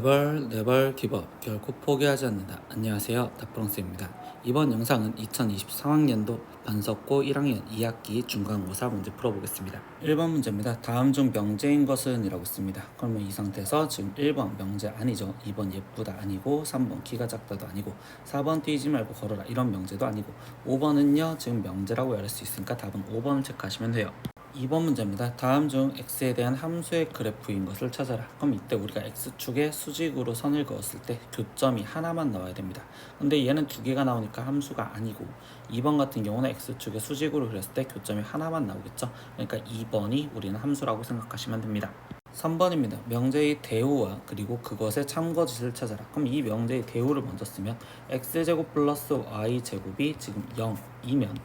네벌 기법 결코 포기하지 않는다. 안녕하세요, 다프롱스입니다. 이번 영상은 2023학년도 반석고 1학년 2학기 중간고사 문제 풀어보겠습니다. 1번 문제입니다. 다음 중 명제인 것은 이라고 있습니다. 그러면 이 상태에서 지금 1번 명제 아니죠. 2번 예쁘다 아니고 3번 키가 작다도 아니고 4번 뛰지 말고 걸어라 이런 명제도 아니고 5번은요 지금 명제라고 말할 수 있으니까 답은 5번을 체크하시면 돼요. 2번 문제입니다. 다음 중 x에 대한 함수의 그래프인 것을 찾아라. 그럼 이때 우리가 x축에 수직으로 선을 그었을 때 교점이 하나만 나와야 됩니다. 근데 얘는 두 개가 나오니까 함수가 아니고 2번 같은 경우는 x축에 수직으로 그렸을 때 교점이 하나만 나오겠죠. 그러니까 2번이 우리는 함수라고 생각하시면 됩니다. 3번입니다. 명제의 대우와 그리고 그것의 참거짓을 찾아라. 그럼 이 명제의 대우를 먼저 쓰면 x제곱 플러스 y제곱이 지금 0이면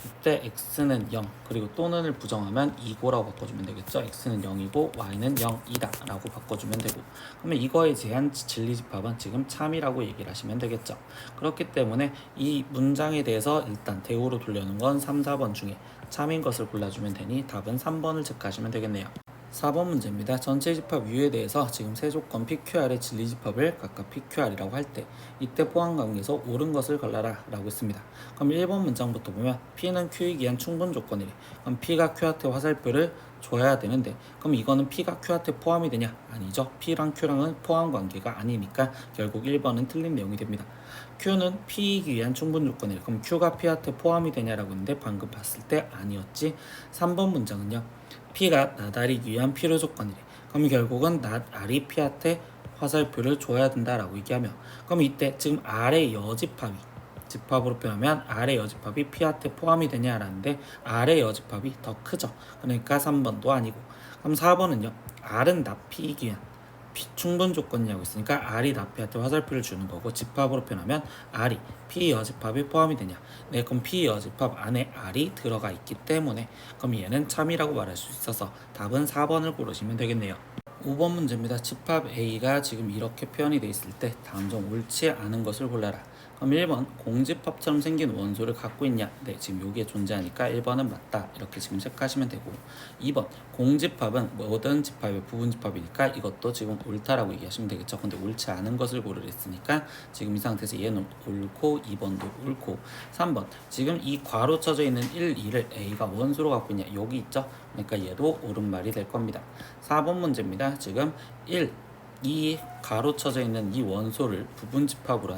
이때 x는 0 그리고 또는을 부정하면 2고라고 바꿔주면 되겠죠. x는 0이고 y는 0이다 라고 바꿔주면 되고, 그러면 이거에 대한 진리집합은 지금 참이라고 얘기를 하시면 되겠죠. 그렇기 때문에 이 문장에 대해서 일단 대우로 돌려놓은 건 3, 4번 중에 참인 것을 골라주면 되니 답은 3번을 체크하시면 되겠네요. 4번 문제입니다. 전체 집합 U에 대해서 지금 세 조건 PQR의 진리집합을 각각 PQR이라고 할 때 이때 포함관계에서 옳은 것을 골라라 라고 했습니다. 그럼 1번 문장부터 보면 P는 Q이기 위한 충분 조건이래. 그럼 P가 Q한테 화살표를 줘야 되는데 그럼 이거는 P가 Q한테 포함이 되냐? 아니죠. P랑 Q랑은 포함관계가 아니니까 결국 1번은 틀린 내용이 됩니다. Q는 P이기 위한 충분 조건이래. 그럼 Q가 P한테 포함이 되냐라고 했는데 방금 봤을 때 아니었지. 3번 문장은요. P가 나달이기 위한 필요 조건이래. 그럼 결국은 나달이 P한테 화살표를 줘야 된다라고 얘기하며, 그럼 이때 지금 R의 여집합이 집합으로 표현하면 R의 여집합이 P한테 포함이 되냐라는데 R의 여집합이 더 크죠. 그러니까 3번도 아니고. 그럼 4번은요. R은 나P이기 위한 충분 조건이라고 있으니까 R이 나P한테 화살표를 주는 거고, 집합으로 표현하면 R이 P 여집합이 포함이 되냐? 네, 그럼 P 여집합 안에 R이 들어가 있기 때문에 그럼 얘는 참이라고 말할 수 있어서 답은 4번을 고르시면 되겠네요. 5번 문제입니다. 집합 A가 지금 이렇게 표현이 되어 있을 때 다음 중 옳지 않은 것을 골라라. 그럼 1번 공집합처럼 생긴 원소를 갖고 있냐? 네, 지금 여기에 존재하니까 1번은 맞다 이렇게 지금 체크하시면 되고, 2번 공집합은 모든 집합의 부분집합이니까 이것도 지금 옳다라고 얘기하시면 되겠죠. 근데 옳지 않은 것을 고르랬으니까 지금 이 상태에서 얘는 옳고 2번도 옳고, 3번 지금 이 괄호 쳐져 있는 1, 2를 A가 원소로 갖고 있냐? 여기 있죠. 그러니까 얘도 옳은 말이 될 겁니다. 4번 문제입니다. 지금 1, 2 가로 쳐져 있는 이 원소를 부분집합으로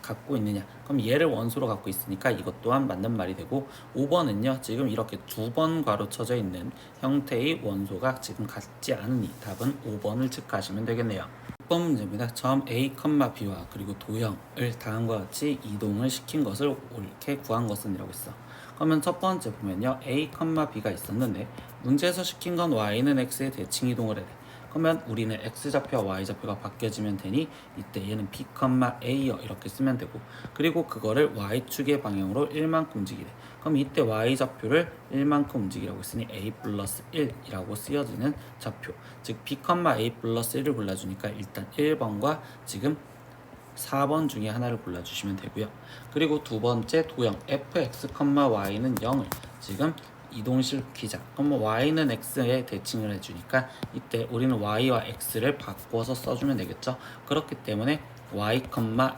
갖고 있느냐? 그럼 얘를 원소로 갖고 있으니까 이것 또한 맞는 말이 되고, 5번은요 지금 이렇게 두 번 가로 쳐져 있는 형태의 원소가 지금 같지 않으니 답은 5번을 체크하시면 되겠네요. 6번 문제입니다. 점 A, B와 그리고 도형을 다음과 같이 이동을 시킨 것을 옳게 구한 것은 이라고 있어. 그러면 첫 번째 보면요. A, B가 있었는데 문제에서 시킨 건 Y는 X에 대칭 이동을 해야 돼. 그러면 우리는 X좌표와 Y좌표가 바뀌어지면 되니 이때 얘는 B, A요 이렇게 쓰면 되고, 그리고 그거를 Y축의 방향으로 1만큼 움직이래. 그럼 이때 Y좌표를 1만큼 움직이라고 했으니 A 플러스 1이라고 쓰여지는 좌표, 즉 B, A 플러스 1을 골라주니까 일단 1번과 지금 4번 중에 하나를 골라주시면 되고요. 그리고 두 번째 도형 fx, y는 0을 지금 이동시키자. 그럼 y는 x에 대칭을 해주니까 이때 우리는 y와 x를 바꿔서 써주면 되겠죠. 그렇기 때문에 y,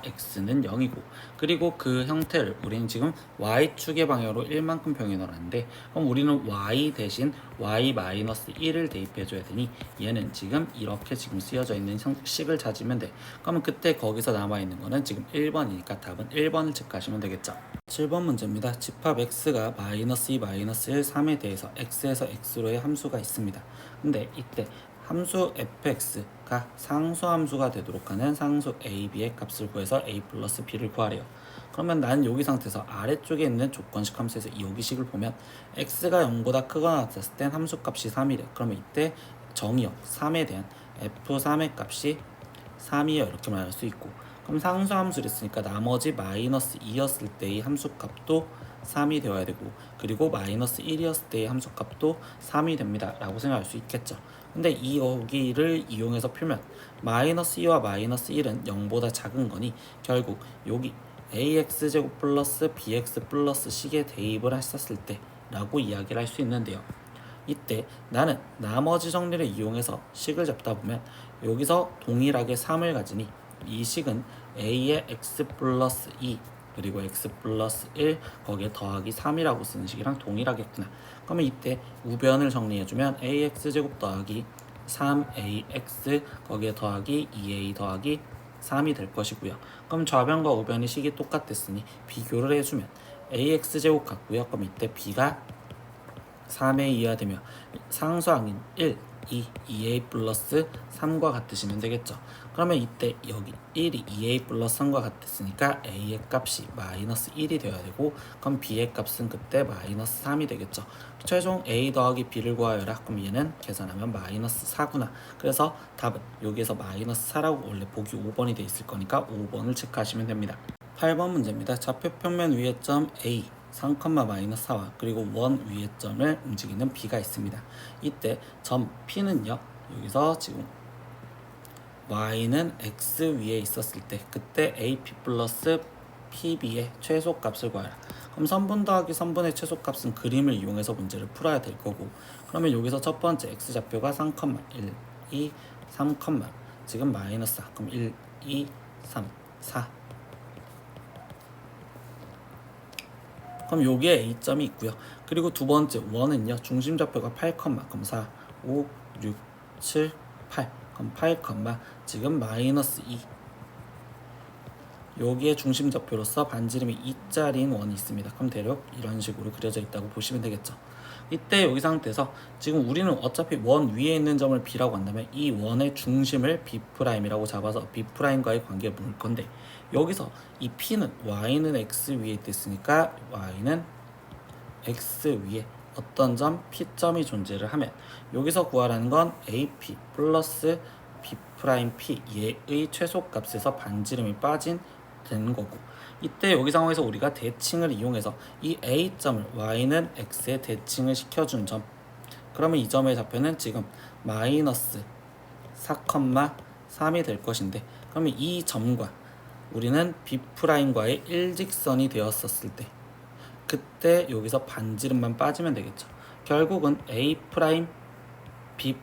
x는 0이고, 그리고 그 형태를 우리는 지금 y축의 방향으로 1만큼 병에 넣었는데 그럼 우리는 y 대신 y-1을 대입해줘야 되니 얘는 지금 이렇게 지금 쓰여져 있는 식을 찾으면 돼. 그러면 그때 거기서 남아있는 거는 지금 1번이니까 답은 1번을 체크하시면 되겠죠. 7번 문제입니다. 집합 x가 -2, -1, 3에 대해서 x에서 x로의 함수가 있습니다. 근데 이때 함수 fx가 상수함수가 되도록 하는 상수 a, b의 값을 구해서 a 플러스 b를 구하래요. 그러면 난 여기 상태에서 아래쪽에 있는 조건식 함수에서 여기식을 보면 x가 0보다 크거나 같았을 땐 함수값이 3이래. 그러면 이때 정의역 3에 대한 f3의 값이 3이요 이렇게 말할 수 있고, 그럼 상수함수를 했으니까 나머지 -2였을 때의 함수값도 3이 되어야 되고, 그리고 -1이었을 때의 함수값도 3이 됩니다 라고 생각할 수 있겠죠. 근데 이 여기를 이용해서 풀면 -2와 -1은 0보다 작은 거니 결국 여기 ax제곱 플러스 bx 플러스 식에 대입을 했었을 때 라고 이야기를 할 수 있는데요. 이때 나는 나머지 정리를 이용해서 식을 잡다 보면 여기서 동일하게 3을 가지니 이 식은 a의 x 플러스 2 그리고 x 플러스 1 거기에 더하기 3이라고 쓰는 식이랑 동일하겠구나. 그러면 이때 우변을 정리해주면 ax제곱 더하기 3ax 거기에 더하기 2a 더하기 3이 될 것이고요. 그럼 좌변과 우변이 식이 똑같았으니 비교를 해주면 ax제곱 같고요. 그럼 이때 b가 3에 이하되며 상수항인 1, 2a 플러스 3과 같으시면 되겠죠. 그러면 이때 여기 1이 2a 플러스 3과 같았으니까 a의 값이 마이너스 1이 되어야 되고 그럼 b의 값은 그때 마이너스 3이 되겠죠. 최종 a 더하기 b를 구하여라. 그럼 얘는 계산하면 마이너스 4구나. 그래서 답은 여기에서 마이너스 4라고 원래 보기 5번이 돼 있을 거니까 5번을 체크하시면 됩니다. 8번 문제입니다. 좌표 평면 위의 점 A 3,-4와 그리고 원 위의 점을 움직이는 B가 있습니다. 이때 점 P는요. 여기서 지금 Y는 X 위에 있었을 때 그때 AP 플러스 PB의 최소값을 구하라. 그럼 선분 더하기 선분의 최소값은 그림을 이용해서 문제를 풀어야 될 거고 그러면 여기서 첫 번째 X좌표가 3,1, 2, 3, 지금 마이너스 4 그럼 1, 2, 3, 4 그럼 여기에 A점이 있고요. 그리고 두 번째 원은요. 중심좌표가 8, 그럼 4, 5, 6, 7, 8 그럼 8, 지금 마이너스 2 여기에 중심좌표로서 반지름이 2짜리인 원이 있습니다. 그럼 대략 이런 식으로 그려져 있다고 보시면 되겠죠. 이때 여기 상태에서 지금 우리는 어차피 원 위에 있는 점을 B라고 한다면 이 원의 중심을 B'이라고 잡아서 B'과의 관계를 물 건데 여기서 이 P는 Y는 X 위에 있댔으니까 Y는 X 위에 어떤 점 P점이 존재를 하면 여기서 구하라는 건 AP 플러스 B'P 얘의 최소값에서 반지름이 빠진 되는 거고 이때 여기 상황에서 우리가 대칭을 이용해서 이 A점을 Y는 X에 대칭을 시켜준 점 그러면 이 점의 좌표는 지금 마이너스 4,3이 될 것인데 그러면 이 점과 우리는 B'과의 일직선이 되었었을 때 그때 여기서 반지름만 빠지면 되겠죠. 결국은 A', B'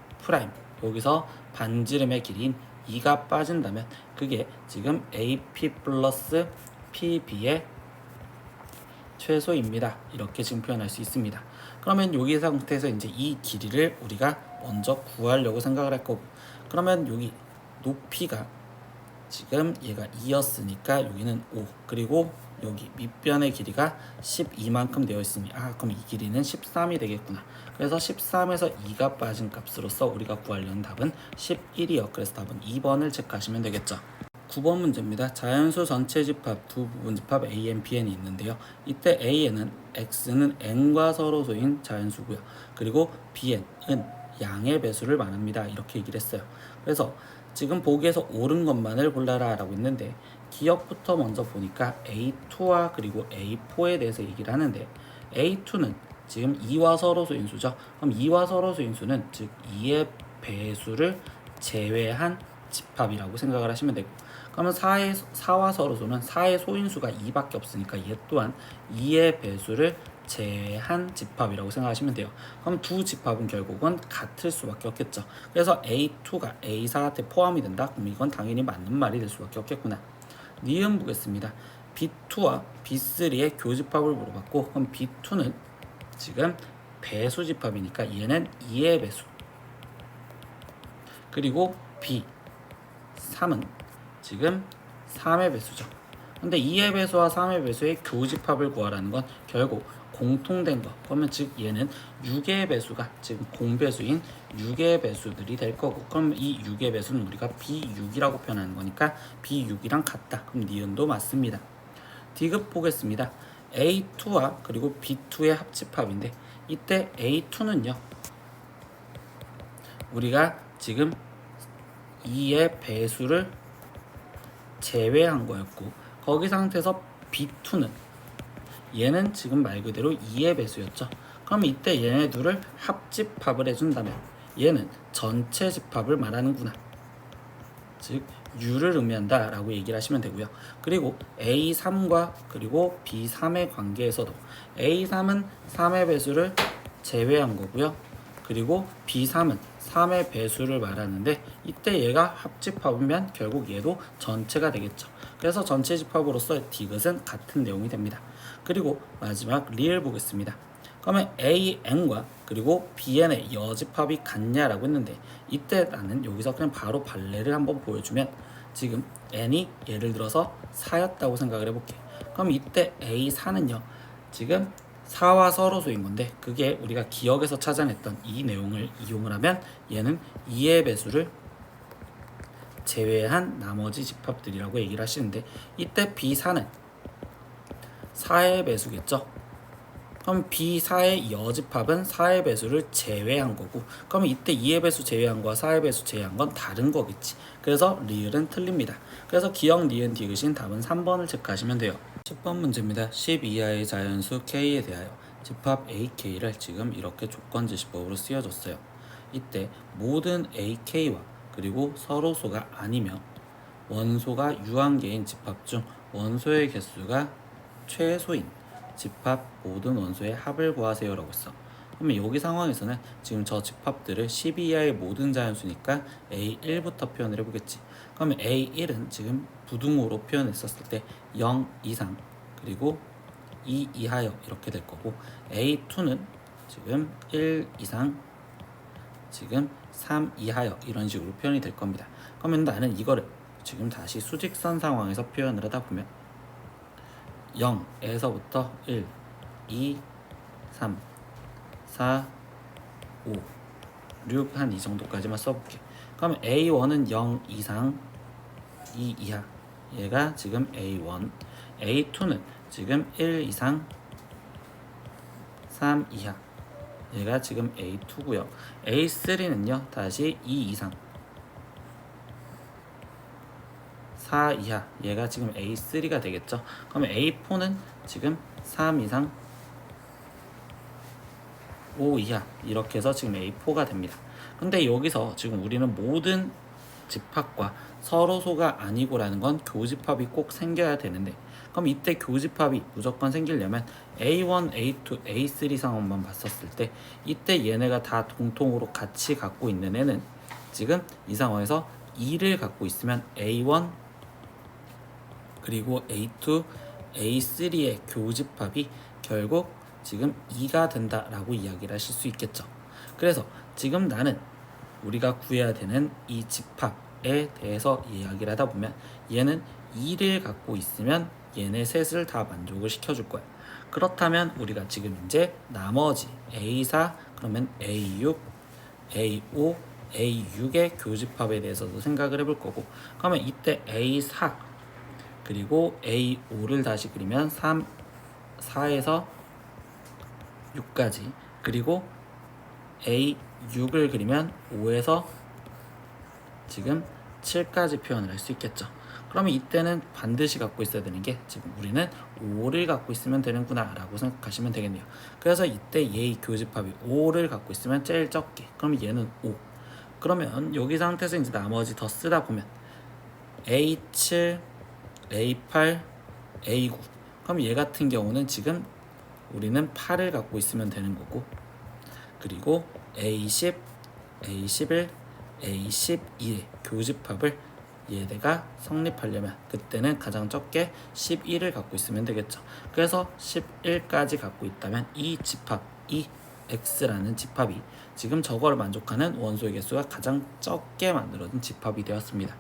여기서 반지름의 길이인 2가 빠진다면 그게 지금 AP 플러스 PB의 최소입니다. 이렇게 지금 표현할 수 있습니다. 그러면 여기 상태에서 이제 이 길이를 우리가 먼저 구하려고 생각을 할 거고 그러면 여기 높이가 지금 얘가 2였으니까 여기는 5 그리고 여기 밑변의 길이가 12만큼 되어 있으니 그럼 이 길이는 13이 되겠구나. 그래서 13에서 2가 빠진 값으로서 우리가 구하려는 답은 11이요. 그래서 답은 2번을 체크하시면 되겠죠. 9번 문제입니다. 자연수 전체 집합 두 부분 집합 AN, BN이 있는데요. 이때 AN은 X는 N과 서로소인 자연수고요. 그리고 BN은 양의 배수를 말합니다. 이렇게 얘기를 했어요. 그래서 지금 보기에서 옳은 것만을 골라라 라고 했는데 기억부터 먼저 보니까 A2와 그리고 A4에 대해서 얘기를 하는데 A2는 지금 2와 서로소인수죠. 그럼 2와 서로소인수는 즉 2의 배수를 제외한 집합이라고 생각을 하시면 되고 그러면 4와 서로소는 4의 소인수가 2밖에 없으니까 얘 또한 2의 배수를 제외한 집합이라고 생각하시면 돼요. 그럼 두 집합은 결국은 같을 수밖에 없겠죠. 그래서 A2가 A4한테 포함이 된다? 그럼 이건 당연히 맞는 말이 될 수밖에 없겠구나. 니은 보겠습니다. B2와 B3의 교집합을 물어봤고 그럼 B2는 지금 배수 집합이니까 얘는 2의 배수 그리고 B3은 지금 3의 배수죠. 근데 2의 배수와 3의 배수의 교집합을 구하라는 건 결국 공통된 거. 그러면 즉 얘는 6의 배수가 지금 공배수인 6의 배수들이 될 거고 그럼 이 6의 배수는 우리가 B6이라고 표현하는 거니까 B6이랑 같다. 그럼 니은도 맞습니다. D급 보겠습니다. A2와 그리고 B2의 합집합인데 이때 A2는요. 우리가 지금 2의 배수를 제외한 거였고 거기 상태에서 B2는 얘는 지금 말 그대로 2의 배수였죠. 그럼 이때 얘네 둘을 합집합을 해준다면 얘는 전체 집합을 말하는구나. 즉 U를 의미한다 라고 얘기를 하시면 되고요. 그리고 A3과 그리고 B3의 관계에서도 A3은 3의 배수를 제외한 거고요. 그리고 B3은 3의 배수를 말하는데 이때 얘가 합집합이면 결국 얘도 전체가 되겠죠. 그래서 전체 집합으로서 디귿은 같은 내용이 됩니다. 그리고 마지막 리을 보겠습니다. 그러면 AN과 그리고 BN의 여집합이 같냐라고 했는데 이때 나는 여기서 그냥 바로 발레를 한번 보여주면 지금 N이 예를 들어서 4였다고 생각을 해볼게. 그럼 이때 A4는요 지금 4와 서로소인 건데 그게 우리가 기억에서 찾아냈던 이 내용을 이용을 하면 얘는 2의 배수를 제외한 나머지 집합들이라고 얘기를 하시는데 이때 B4는 4의 배수겠죠. 그럼 B4의 여집합은 4의 배수를 제외한 거고 그럼 이때 2의 배수 제외한 거와 4의 배수 제외한 건 다른 거겠지. 그래서 리을은 틀립니다. 그래서 기억, 니은, 디귿인 답은 3번을 체크하시면 돼요. 10번 문제입니다. 10 이하의 자연수 K에 대하여 집합 AK를 지금 이렇게 조건제시법으로 쓰여줬어요. 이때 모든 AK와 그리고 서로소가 아니며 원소가 유한계인 집합 중 원소의 개수가 최소인 집합 모든 원소의 합을 구하세요 라고 했어. 그러면 여기 상황에서는 지금 저 집합들을 10 이하의 모든 자연수니까 A1부터 표현을 해보겠지. 그러면 A1은 지금 부등호로 표현했었을 때 0 이상 그리고 2 이하여 이렇게 될 거고 A2는 지금 1 이상 지금 3 이하여 이런 식으로 표현이 될 겁니다. 그러면 나는 이거를 지금 다시 수직선 상황에서 표현을 하다 보면 0에서부터 1, 2, 3, 4, 5, 6 한 이 정도까지만 써볼게. 그러면 A1은 0 이상 2 이하 얘가 지금 A1, A2는 지금 1 이상 3 이하 얘가 지금 A2고요. A3는요 다시 2 이상 4 이하 얘가 지금 A3가 되겠죠. 그러면 A4는 지금 3 이상 5 이하 이렇게 해서 지금 A4가 됩니다. 근데 여기서 지금 우리는 모든 집합과 서로소가 아니고라는 건 교집합이 꼭 생겨야 되는데 그럼 이때 교집합이 무조건 생기려면 A1, A2, A3 상황만 봤었을 때 이때 얘네가 다 공통으로 같이 갖고 있는 애는 지금 이 상황에서 2를 갖고 있으면 A1 그리고 A2, A3의 교집합이 결국 지금 2가 된다라고 이야기를 하실 수 있겠죠. 그래서 지금 나는 우리가 구해야 되는 이 집합에 대해서 이야기를 하다 보면 얘는 2를 갖고 있으면 얘네 셋을 다 만족을 시켜줄 거야. 그렇다면 우리가 지금 이제 나머지 A4 그러면 A6, A5, A6의 교집합에 대해서도 생각을 해볼 거고 그러면 이때 A4 그리고 A5를 다시 그리면 3, 4에서 6까지 그리고 A6을 그리면 5에서 지금 7까지 표현을 할 수 있겠죠. 그러면 이때는 반드시 갖고 있어야 되는 게 지금 우리는 5를 갖고 있으면 되는구나 라고 생각하시면 되겠네요. 그래서 이때 얘의 교집합이 5를 갖고 있으면 제일 적게 그럼 얘는 5 그러면 여기 상태에서 이제 나머지 더 쓰다 보면 A7, A8, A9 그럼 얘 같은 경우는 지금 우리는 8을 갖고 있으면 되는 거고 그리고 A10, A11, A12의 교집합을 얘네가 성립하려면 그때는 가장 적게 11을 갖고 있으면 되겠죠. 그래서 11까지 갖고 있다면 이 집합, 이 X라는 집합이 지금 저걸 만족하는 원소의 개수가 가장 적게 만들어진 집합이 되었습니다.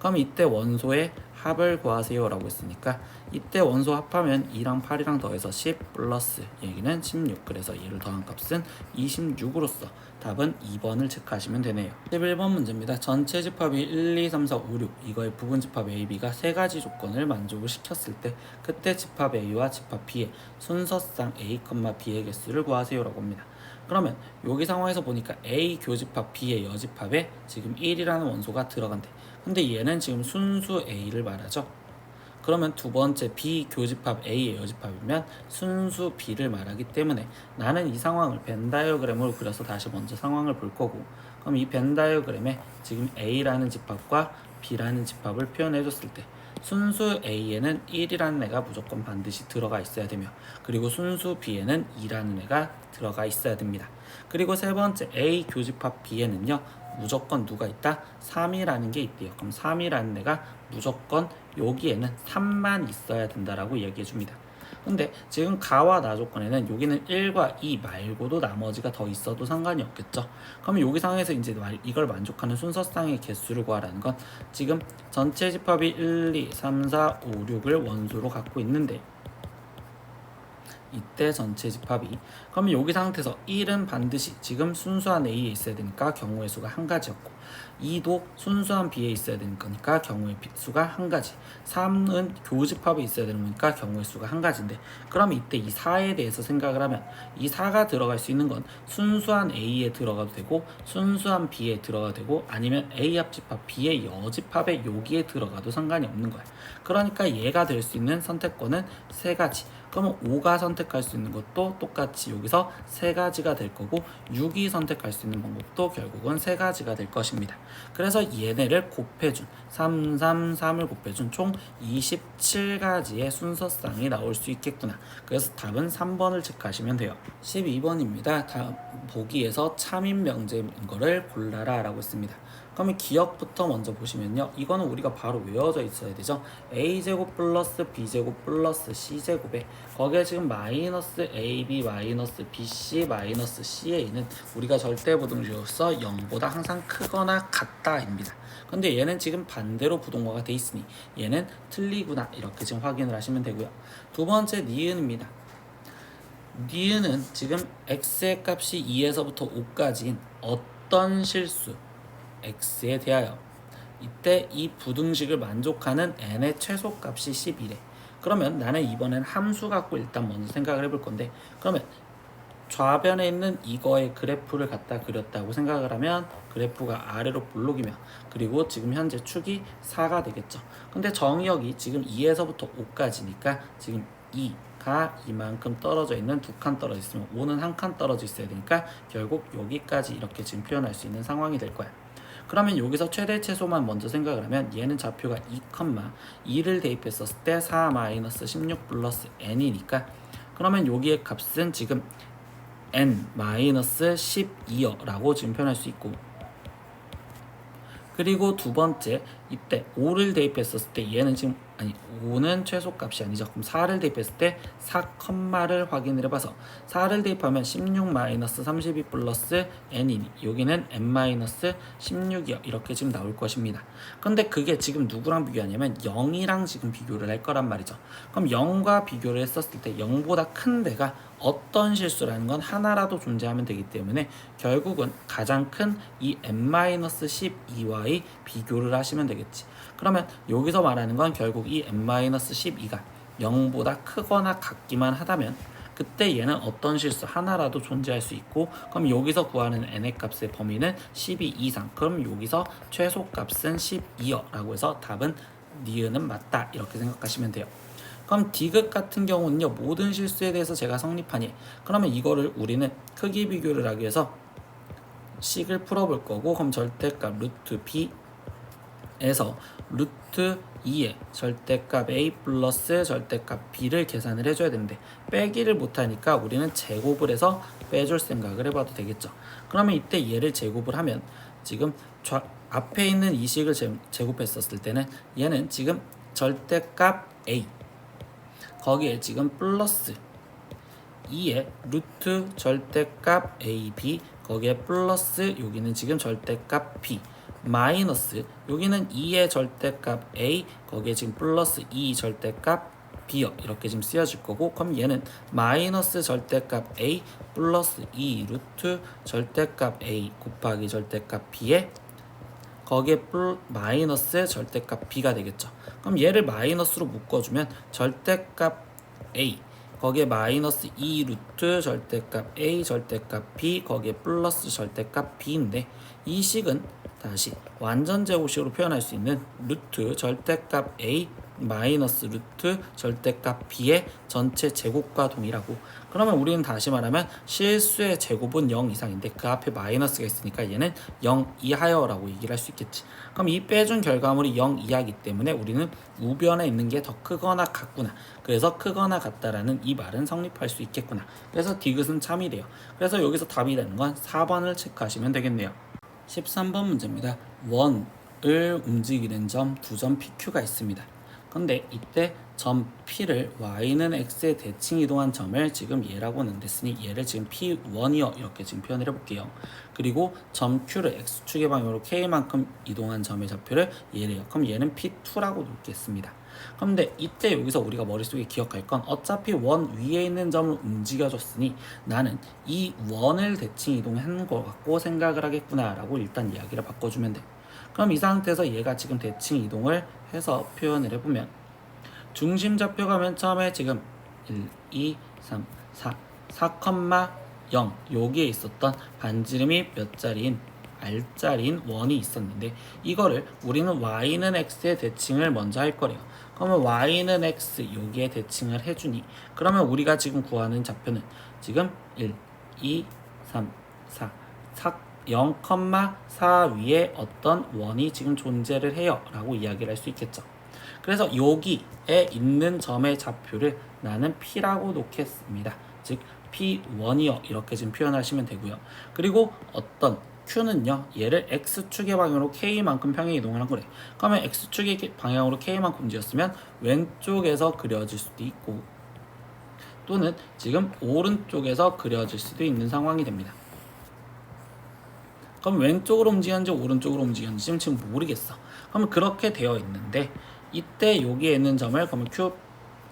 그럼 이때 원소의 합을 구하세요 라고 했으니까 이때 원소 합하면 2랑 8이랑 더해서 10 플러스 얘기는 16 그래서 얘를 더한 값은 26으로서 답은 2번을 체크하시면 되네요. 11번 문제입니다. 전체 집합이 1, 2, 3, 4, 5, 6 이거의 부분 집합 A, B가 세 가지 조건을 만족을 시켰을 때 그때 집합 A와 집합 B의 순서상 A, B의 개수를 구하세요 라고 합니다. 그러면 여기 상황에서 보니까 A 교집합 B의 여집합에 지금 1이라는 원소가 들어간대. 근데 얘는 지금 순수 A를 말하죠. 그러면 두 번째 B 교집합 A의 여집합이면 순수 B를 말하기 때문에 나는 이 상황을 벤 다이어그램으로 그려서 다시 먼저 상황을 볼 거고 그럼 이 벤 다이어그램에 지금 A라는 집합과 B라는 집합을 표현해 줬을 때 순수 A에는 1이라는 애가 무조건 반드시 들어가 있어야 되며 그리고 순수 B에는 2라는 애가 들어가 있어야 됩니다. 그리고 세 번째 A 교집합 B에는요 무조건 누가 있다? 3이라는 게 있대요. 그럼 3이라는 애가 무조건 여기에는 3만 있어야 된다라고 얘기해 줍니다. 근데 지금 가와 나 조건에는 여기는 1과 2 말고도 나머지가 더 있어도 상관이 없겠죠. 그러면 여기 상에서 이제 이걸 만족하는 순서쌍의 개수를 구하라는 건 지금 전체 집합이 1, 2, 3, 4, 5, 6을 원소로 갖고 있는데 이때 전체 집합이 그러면 여기 상태에서 1은 반드시 지금 순수한 A에 있어야 되니까 경우의 수가 한 가지였고 2도 순수한 B에 있어야 되는 거니까 경우의 수가 한 가지 3은 교집합에 있어야 되는 거니까 경우의 수가 한 가지인데 그럼 이때 이 4에 대해서 생각을 하면 이 4가 들어갈 수 있는 건 순수한 A에 들어가도 되고 순수한 B에 들어가도 되고 아니면 A 합집합 B의 여집합에 여기에 들어가도 상관이 없는 거야. 그러니까 얘가 될 수 있는 선택권은 세 가지. 그러면 5가 선택할 수 있는 것도 똑같이 여기서 세 가지가 될 거고 6이 선택할 수 있는 방법도 결국은 세 가지가 될 것입니다. 그래서 얘네를 곱해준 3, 3, 3을 곱해준 총 27가지의 순서쌍이 나올 수 있겠구나. 그래서 답은 3번을 체크하시면 돼요. 12번입니다. 다음 보기에서 참인 명제인 거를 골라라 라고 했습니다. 그러면 기억부터 먼저 보시면요. 이거는 우리가 바로 외워져 있어야 되죠. a제곱 플러스 b제곱 플러스 c제곱에 거기에 지금 마이너스 ab 마이너스 bc 마이너스 ca는 우리가 절대 부등식으로서 0보다 항상 크거나 같다입니다. 근데 얘는 지금 반대로 부동화가 돼 있으니 얘는 틀리구나 이렇게 지금 확인을 하시면 되고요. 두 번째 니은입니다. 니은은 지금 x의 값이 2에서부터 5까지인 어떤 실수 x에 대하여 이때 이 부등식을 만족하는 n의 최소값이 11에 그러면 나는 이번엔 함수 갖고 일단 먼저 생각을 해볼 건데 그러면 좌변에 있는 이거의 그래프를 갖다 그렸다고 생각을 하면 그래프가 아래로 볼록이며 그리고 지금 현재 축이 4가 되겠죠. 근데 정의역이 지금 2에서부터 5까지니까 지금 2가 이만큼 떨어져 있는 두 칸 떨어져 있으면 5는 한 칸 떨어져 있어야 되니까 결국 여기까지 이렇게 지금 표현할 수 있는 상황이 될 거야. 그러면 여기서 최대 최소만 먼저 생각을 하면 얘는 좌표가 2,2를 대입했었을 때 4-16 플러스 n이니까 그러면 여기의 값은 지금 n-12여 라고 지금 표현할 수 있고 그리고 두 번째 이때 5를 대입했었을 때 얘는 지금 5는 최소값이 아니죠. 그럼 4를 대입했을 때 4를 확인을 해봐서 4를 대입하면 16-32 플러스 n이니 여기는 n-16이요. 이렇게 지금 나올 것입니다. 근데 그게 지금 누구랑 비교하냐면 0이랑 지금 비교를 할 거란 말이죠. 그럼 0과 비교를 했었을 때 0보다 큰 데가 어떤 실수라는 건 하나라도 존재하면 되기 때문에 결국은 가장 큰 이 n-12와의 비교를 하시면 되겠지. 그러면 여기서 말하는 건 결국 이 n-12가 0보다 크거나 같기만 하다면 그때 얘는 어떤 실수 하나라도 존재할 수 있고 그럼 여기서 구하는 n의 값의 범위는 12 이상 그럼 여기서 최소값은 12여 라고 해서 답은 니은은 맞다 이렇게 생각하시면 돼요. 그럼 디귿 같은 경우는요 모든 실수에 대해서 제가 성립하니 그러면 이거를 우리는 크기 비교를 하기 위해서 식을 풀어볼 거고 그럼 절대값 루트 b에서 루트 2의 절대값 a 플러스 절대값 b를 계산을 해줘야 되는데 빼기를 못하니까 우리는 제곱을 해서 빼줄 생각을 해봐도 되겠죠. 그러면 이때 얘를 제곱을 하면 지금 앞에 있는 이 식을 제곱했었을 때는 얘는 지금 절대값 a 거기에 지금 플러스 2의 루트 절대값 ab 거기에 플러스 여기는 지금 절대값 b 마이너스 여기는 2의 절대값 a 거기에 지금 플러스 2 절대값 b요 이렇게 지금 쓰여질 거고 그럼 얘는 마이너스 절대값 a 플러스 2 루트 절대값 a 곱하기 절대값 b에 거기에 마이너스 절대값 b가 되겠죠. 그럼 얘를 마이너스로 묶어주면 절대값 a 거기에 마이너스 2 루트 절대값 a 절대값 b 거기에 플러스 절대값 b인데 이 식은 다시 완전 제곱식으로 표현할 수 있는 루트 절대값 a 마이너스 루트 절대값 b의 전체 제곱과 동일하고, 그러면 우리는 다시 말하면 실수의 제곱은 0 이상인데 그 앞에 마이너스가 있으니까 얘는 0 이하여라고 얘기를 할 수 있겠지. 그럼 이 빼준 결과물이 0 이하이기 때문에 우리는 우변에 있는 게 더 크거나 같구나, 그래서 크거나 같다라는 이 말은 성립할 수 있겠구나. 그래서 디귿은 참이 돼요. 그래서 여기서 답이 되는 건 4번을 체크하시면 되겠네요. 13번 문제입니다. 원을 움직이는 점 두 점 PQ가 있습니다. 근데 이때 점 P를 y는 x에 대칭 이동한 점을 지금 얘라고는 냈으니 얘를 지금 P1이요 이렇게 지금 표현을 해볼게요. 그리고 점 Q를 x축의 방향으로 k만큼 이동한 점의 좌표를 얘래요. 그럼 얘는 P2라고 놓겠습니다. 그런데 이때 여기서 우리가 머릿속에 기억할 건 어차피 원 위에 있는 점을 움직여줬으니 나는 이 원을 대칭 이동한 것 같고 생각을 하겠구나 라고 일단 이야기를 바꿔주면 돼. 그럼 이 상태에서 얘가 지금 대칭 이동을 해서 표현을 해보면 중심 좌표가 맨 처음에 지금 1, 2, 3, 4, 0 여기에 있었던 반지름이 몇 자리인 R자리인 원이 있었는데 이거를 우리는 y는 x의 대칭을 먼저 할 거래요. 그러면 y는 x 여기에 대칭을 해주니 그러면 우리가 지금 구하는 좌표는 지금 1, 2, 3, 0,4 위에 어떤 원이 지금 존재를 해요 라고 이야기를 할 수 있겠죠. 그래서 여기에 있는 점의 좌표를 나는 P라고 놓겠습니다. 즉 P1이요 이렇게 지금 표현하시면 되고요. 그리고 어떤 Q는요 얘를 X축의 방향으로 K만큼 평행 이동을 한 거래. 그러면 X축의 방향으로 K만큼 움직였으면 왼쪽에서 그려질 수도 있고 또는 지금 오른쪽에서 그려질 수도 있는 상황이 됩니다. 그럼 왼쪽으로 움직였는지 오른쪽으로 움직였는지 지금 모르겠어. 그러면 그렇게 되어 있는데 이때 여기에 있는 점을 그러면 Q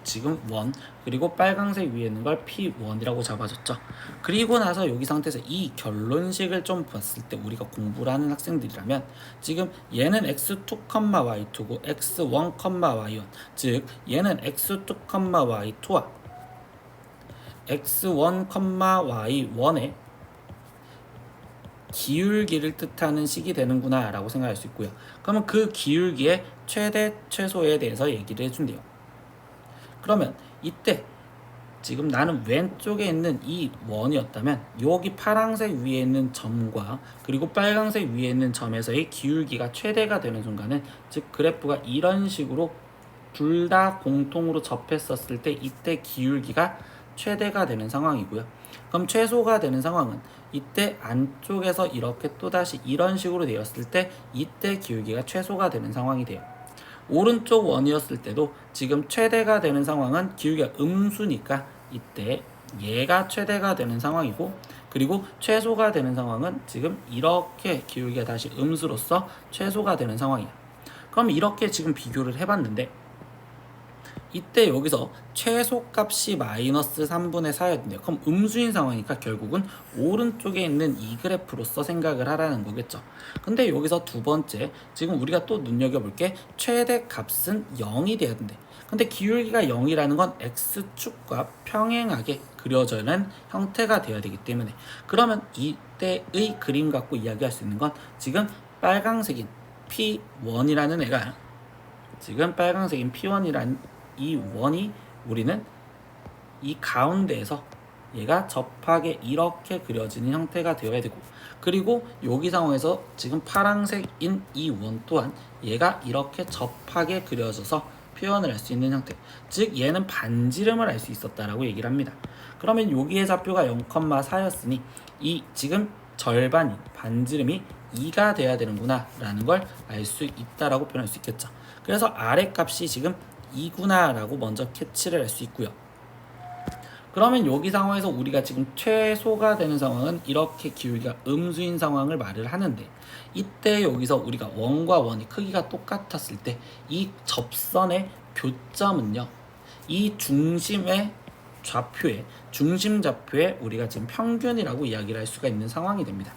지금 1 그리고 빨강색 위에 있는 걸 P1이라고 잡아줬죠. 그리고 나서 여기 상태에서 이 결론식을 좀 봤을 때 우리가 공부를 하는 학생들이라면 지금 얘는 x2, y2고 x1, y1 즉 얘는 x2, y2와 x1, y1의 기울기를 뜻하는 식이 되는구나 라고 생각할 수 있고요. 그러면 그 기울기의 최대 최소에 대해서 얘기를 해준대요. 그러면 이때 지금 나는 왼쪽에 있는 이 원이었다면 여기 파란색 위에 있는 점과 그리고 빨간색 위에 있는 점에서의 기울기가 최대가 되는 순간은 즉 그래프가 이런 식으로 둘 다 공통으로 접했었을 때 이때 기울기가 최대가 되는 상황이고요. 그럼 최소가 되는 상황은 이때 안쪽에서 이렇게 또다시 이런 식으로 되었을 때 이때 기울기가 최소가 되는 상황이 돼요. 오른쪽 원이었을 때도 지금 최대가 되는 상황은 기울기가 음수니까 이때 얘가 최대가 되는 상황이고 그리고 최소가 되는 상황은 지금 이렇게 기울기가 다시 음수로서 최소가 되는 상황이야. 그럼 이렇게 지금 비교를 해봤는데 이때 여기서 최소값이 마이너스 3분의 4였는데요. 그럼 음수인 상황이니까 결국은 오른쪽에 있는 이 그래프로서 생각을 하라는 거겠죠. 근데 여기서 두 번째 지금 우리가 또 눈여겨볼 게 최대값은 0이 돼야 된대. 근데 기울기가 0이라는 건 x축과 평행하게 그려져 있는 형태가 되어야 되기 때문에 그러면 이때의 그림 갖고 이야기할 수 있는 건 지금 빨강색인 P1이라는 애가 지금 빨강색인 P1이라는 이 원이 우리는 이 가운데에서 얘가 접하게 이렇게 그려지는 형태가 되어야 되고 그리고 여기 상황에서 지금 파란색인 이 원 또한 얘가 이렇게 접하게 그려져서 표현을 할 수 있는 형태 즉 얘는 반지름을 알 수 있었다라고 얘기를 합니다. 그러면 여기의 좌표가 0,4였으니 이 지금 절반인 반지름이 2가 돼야 되는구나 라는 걸 알 수 있다라고 표현할 수 있겠죠. 그래서 아래 값이 지금 2구나 라고 먼저 캐치를 할 수 있고요. 그러면 여기 상황에서 우리가 지금 최소가 되는 상황은 이렇게 기울기가 음수인 상황을 말을 하는데 이때 여기서 우리가 원과 원이 크기가 똑같았을 때 이 접선의 교점은요 이 중심의 좌표에 중심 좌표에 우리가 지금 평균이라고 이야기를 할 수가 있는 상황이 됩니다.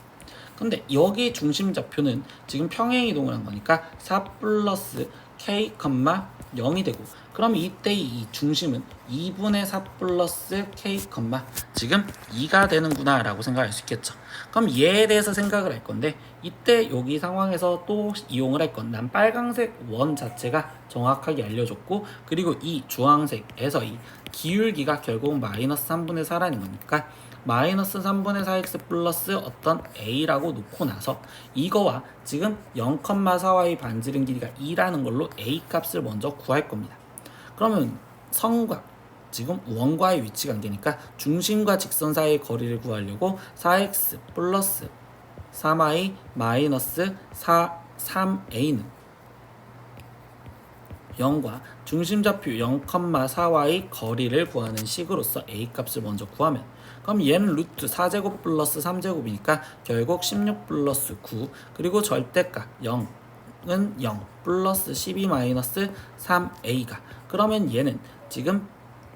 근데 여기 중심 좌표는 지금 평행 이동을 한 거니까 4 플러스 k, 0이 되고, 그럼 이때 이 중심은 2분의 4 플러스 k, 지금 2가 되는구나 라고 생각할 수 있겠죠. 그럼 얘에 대해서 생각을 할 건데, 이때 여기 상황에서 또 이용을 할 건, 난 빨강색 원 자체가 정확하게 알려줬고, 그리고 이 주황색에서 이 기울기가 결국 마이너스 3분의 4라는 거니까 마이너스 3분의 4x 플러스 어떤 a라고 놓고 나서 이거와 지금 0,4y 반지름 길이가 2라는 걸로 a 값을 먼저 구할 겁니다. 그러면 선과 지금 원과의 위치 관계니까 중심과 직선 사이의 거리를 구하려고 4x 플러스 3y 마이너스 3a는 0과 중심좌표 0,4y 거리를 구하는 식으로서 a 값을 먼저 구하면, 그럼 얘는 루트 4제곱 플러스 3제곱이니까 결국 16 플러스 9, 그리고 절대값 0은 0 플러스 12 마이너스 3a가, 그러면 얘는 지금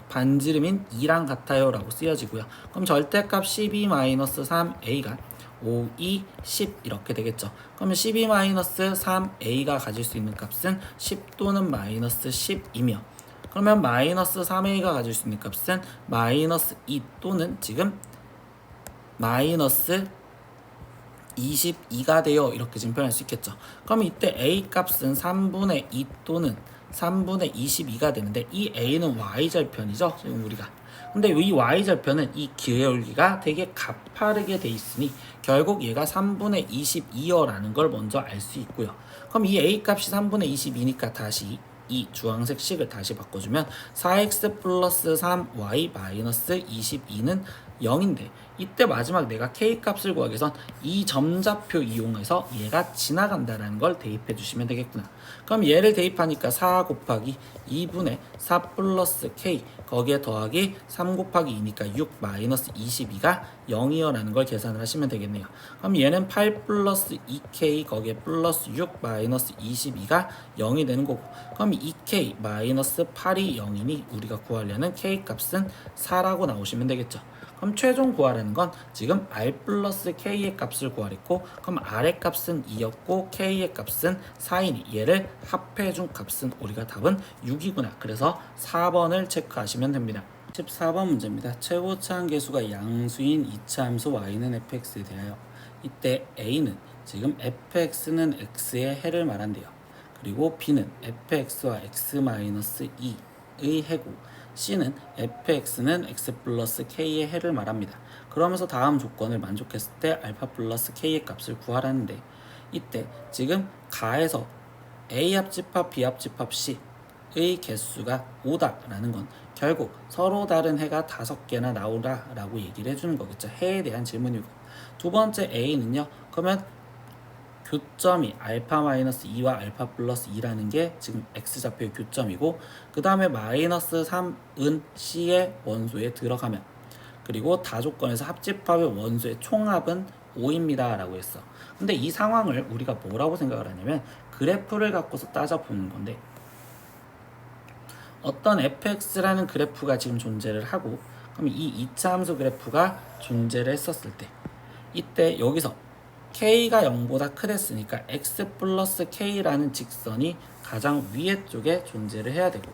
반지름인 2랑 같아요 라고 쓰여지고요. 그럼 절대값 12 마이너스 3a가 5, 2, 10 이렇게 되겠죠. 그러면 12 마이너스 3a가 가질 수 있는 값은 10 또는 마이너스 10이며, 그러면 마이너스 3a가 가질 수 있는 값은 마이너스 2 또는 지금 마이너스 22가 돼요. 이렇게 지금 표현할 수 있겠죠. 그럼 이때 a 값은 3분의 2 또는 3분의 22가 되는데, 이 a는 y절편이죠. 지금 우리가. 근데 이 y절편은 이 기울기가 되게 가파르게 돼 있으니 결국 얘가 3분의 22여라는 걸 먼저 알 수 있고요. 그럼 이 a 값이 3분의 22니까 다시 이 주황색 식을 다시 바꿔주면 4x 플러스 3y 마이너스 22는 0인데, 이때 마지막 내가 k 값을 구하기 위해선 이 점좌표 이용해서 얘가 지나간다는 걸 대입해 주시면 되겠구나. 그럼 얘를 대입하니까 4 곱하기 2분의 4 플러스 k 거기에 더하기 3 곱하기 2니까 6 마이너스 22가 0이여라는 걸 계산을 하시면 되겠네요. 그럼 얘는 8 플러스 2k 거기에 플러스 6 마이너스 22가 0이 되는 거고, 그럼 2k 마이너스 8이 0이니 우리가 구하려는 k 값은 4라고 나오시면 되겠죠. 그럼 최종 구하라는 건 지금 r 플러스 k의 값을 구하랬고, 그럼 r의 값은 2였고 k의 값은 4이니 얘를 합해준 값은 우리가 답은 6이구나. 그래서 4번을 체크하시면 됩니다. 14번 문제입니다. 최고차항계수가 양수인 2차 함수 y는 fx에 대하여 이때 a는 지금 fx는 x의 해를 말한대요. 그리고 b는 fx와 x-2의 해고, c는 fx는 x 플러스 k의 해를 말합니다. 그러면서 다음 조건을 만족했을 때 알파 플러스 k의 값을 구하라는데, 이때 지금 가에서 a 합집합 b 합집합 c의 개수가 5다라는 건 결국 서로 다른 해가 5개나 나오라라고 얘기를 해주는 거겠죠. 해에 대한 질문이고, 두 번째 a는요, 그러면 교점이 알파 마이너스 2와 알파 플러스 2라는 게 지금 x좌표의 교점이고, 그 다음에 마이너스 3은 c의 원소에 들어가면, 그리고 다조건에서 합집합의 원소의 총합은 5입니다 라고 했어. 근데 이 상황을 우리가 뭐라고 생각을 하냐면 그래프를 갖고서 따져보는 건데, 어떤 fx라는 그래프가 지금 존재를 하고, 그럼 이 2차 함수 그래프가 존재를 했었을 때, 이때 여기서 k가 0보다 크댔으니까 x 플러스 k라는 직선이 가장 위에 쪽에 존재를 해야 되고,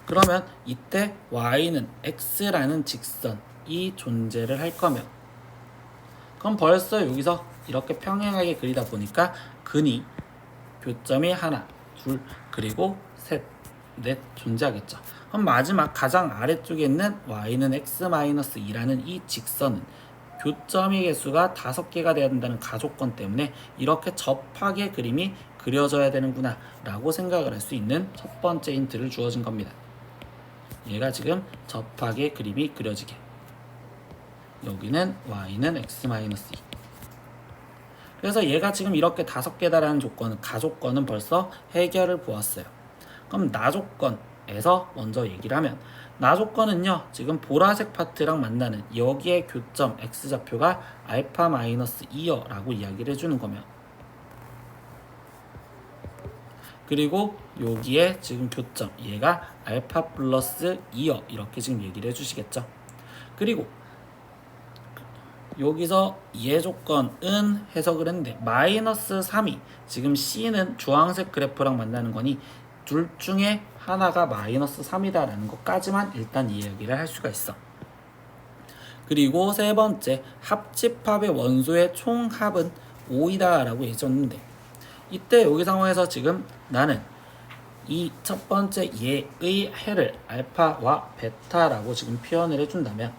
그러면 이때 y는 x라는 직선이 존재를 할 거면, 그럼 벌써 여기서 이렇게 평행하게 그리다 보니까 근이 교점이 하나, 둘, 그리고 셋, 넷 존재하겠죠. 그럼 마지막 가장 아래쪽에 있는 y는 x-2라는 이 직선은 교점의 개수가 5개가 되어야 된다는 가조건 때문에 이렇게 접하게 그림이 그려져야 되는구나 라고 생각을 할 수 있는 첫 번째 힌트를 주어진 겁니다. 얘가 지금 접하게 그림이 그려지게, 여기는 y는 x-2. 그래서 얘가 지금 이렇게 5개다라는 조건은, 가조건은 벌써 해결을 보았어요. 그럼 나조건에서 먼저 얘기를 하면, 나조건은요 지금 보라색 파트랑 만나는 여기에 교점 x좌표가 알파 마이너스 2여 라고 이야기를 해주는 거면, 그리고 여기에 지금 교점 얘가 알파 플러스 2여 이렇게 지금 얘기를 해주시겠죠. 그리고 여기서 이해 조건은 해석을 했는데 마이너스 3이 지금 C는 주황색 그래프랑 만나는 거니 둘 중에 하나가 마이너스 3이다 라는 것까지만 일단 이야기를 할 수가 있어. 그리고 세 번째, 합집합의 원소의 총합은 5이다 라고 해줬는데, 이때 여기 상황에서 지금 나는 이 첫 번째 얘의 해를 알파와 베타라고 지금 표현을 해준다면,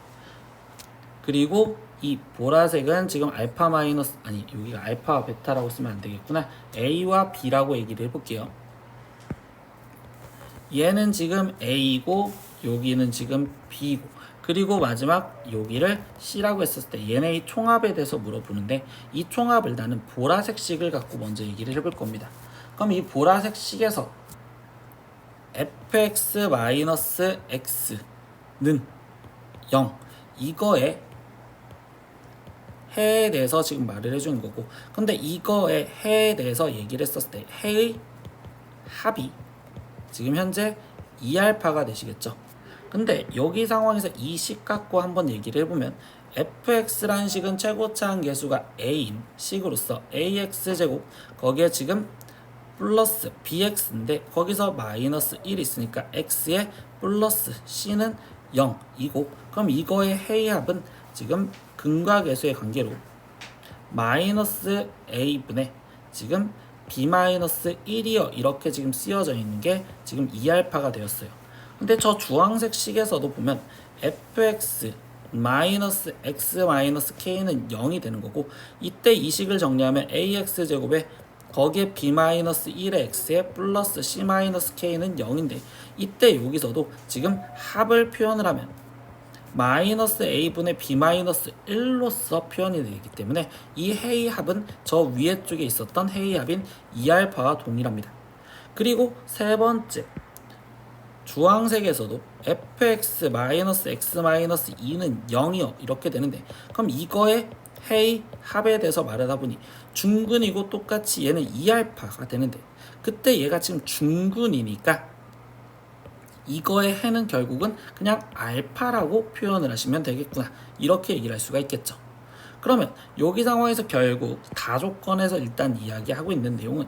그리고 이 보라색은 지금 알파 마이너스, 아니 여기가 알파와 베타라고 쓰면 안 되겠구나. A와 B라고 얘기를 해볼게요. 얘는 지금 A고 여기는 지금 B고, 그리고 마지막 여기를 C라고 했었을 때 얘네의 총합에 대해서 물어보는데, 이 총합을 나는 보라색 식을 갖고 먼저 얘기를 해볼 겁니다. 그럼 이 보라색 식에서 fx-x는 0, 이거에 해에 대해서 지금 말을 해주는 거고, 근데 이거의 해에 대해서 얘기를 했었을 때 해의 합이 지금 현재 2알파가 되시겠죠. 근데 여기 상황에서 이 식 갖고 한번 얘기를 해보면, fx라는 식은 최고차항 계수가 a인 식으로서 ax제곱, 거기에 지금 플러스 bx인데 거기서 마이너스 1이 있으니까 x에 플러스 c는 0이고, 그럼 이거의 해의 합은 지금 근과 계수의 관계로 마이너스 a분의 지금 b-1이요 이렇게 지금 쓰여져 있는 게 지금 2알파가 되었어요. 근데 저 주황색 식에서도 보면 fx 마이너스 x 마이너스 k는 0이 되는 거고, 이때 이 식을 정리하면 ax 제곱에 거기에 b-1의 x에 플러스 c-k는 0인데, 이때 여기서도 지금 합을 표현을 하면 마이너스 a분의 b-1로서 표현이 되기 때문에 이 해의 합은 저 위에 쪽에 있었던 해의 합인 2알파와 동일합니다. 그리고 세 번째, 주황색에서도 fx-x-2는 0이요 이렇게 되는데, 그럼 이거의 해의 합에 대해서 말하다 보니 중근이고 똑같이 얘는 2알파가 되는데, 그때 얘가 지금 중근이니까 이거의 해는 결국은 그냥 알파라고 표현을 하시면 되겠구나, 이렇게 얘기를 할 수가 있겠죠. 그러면 여기 상황에서 결국 다조건에서 일단 이야기하고 있는 내용은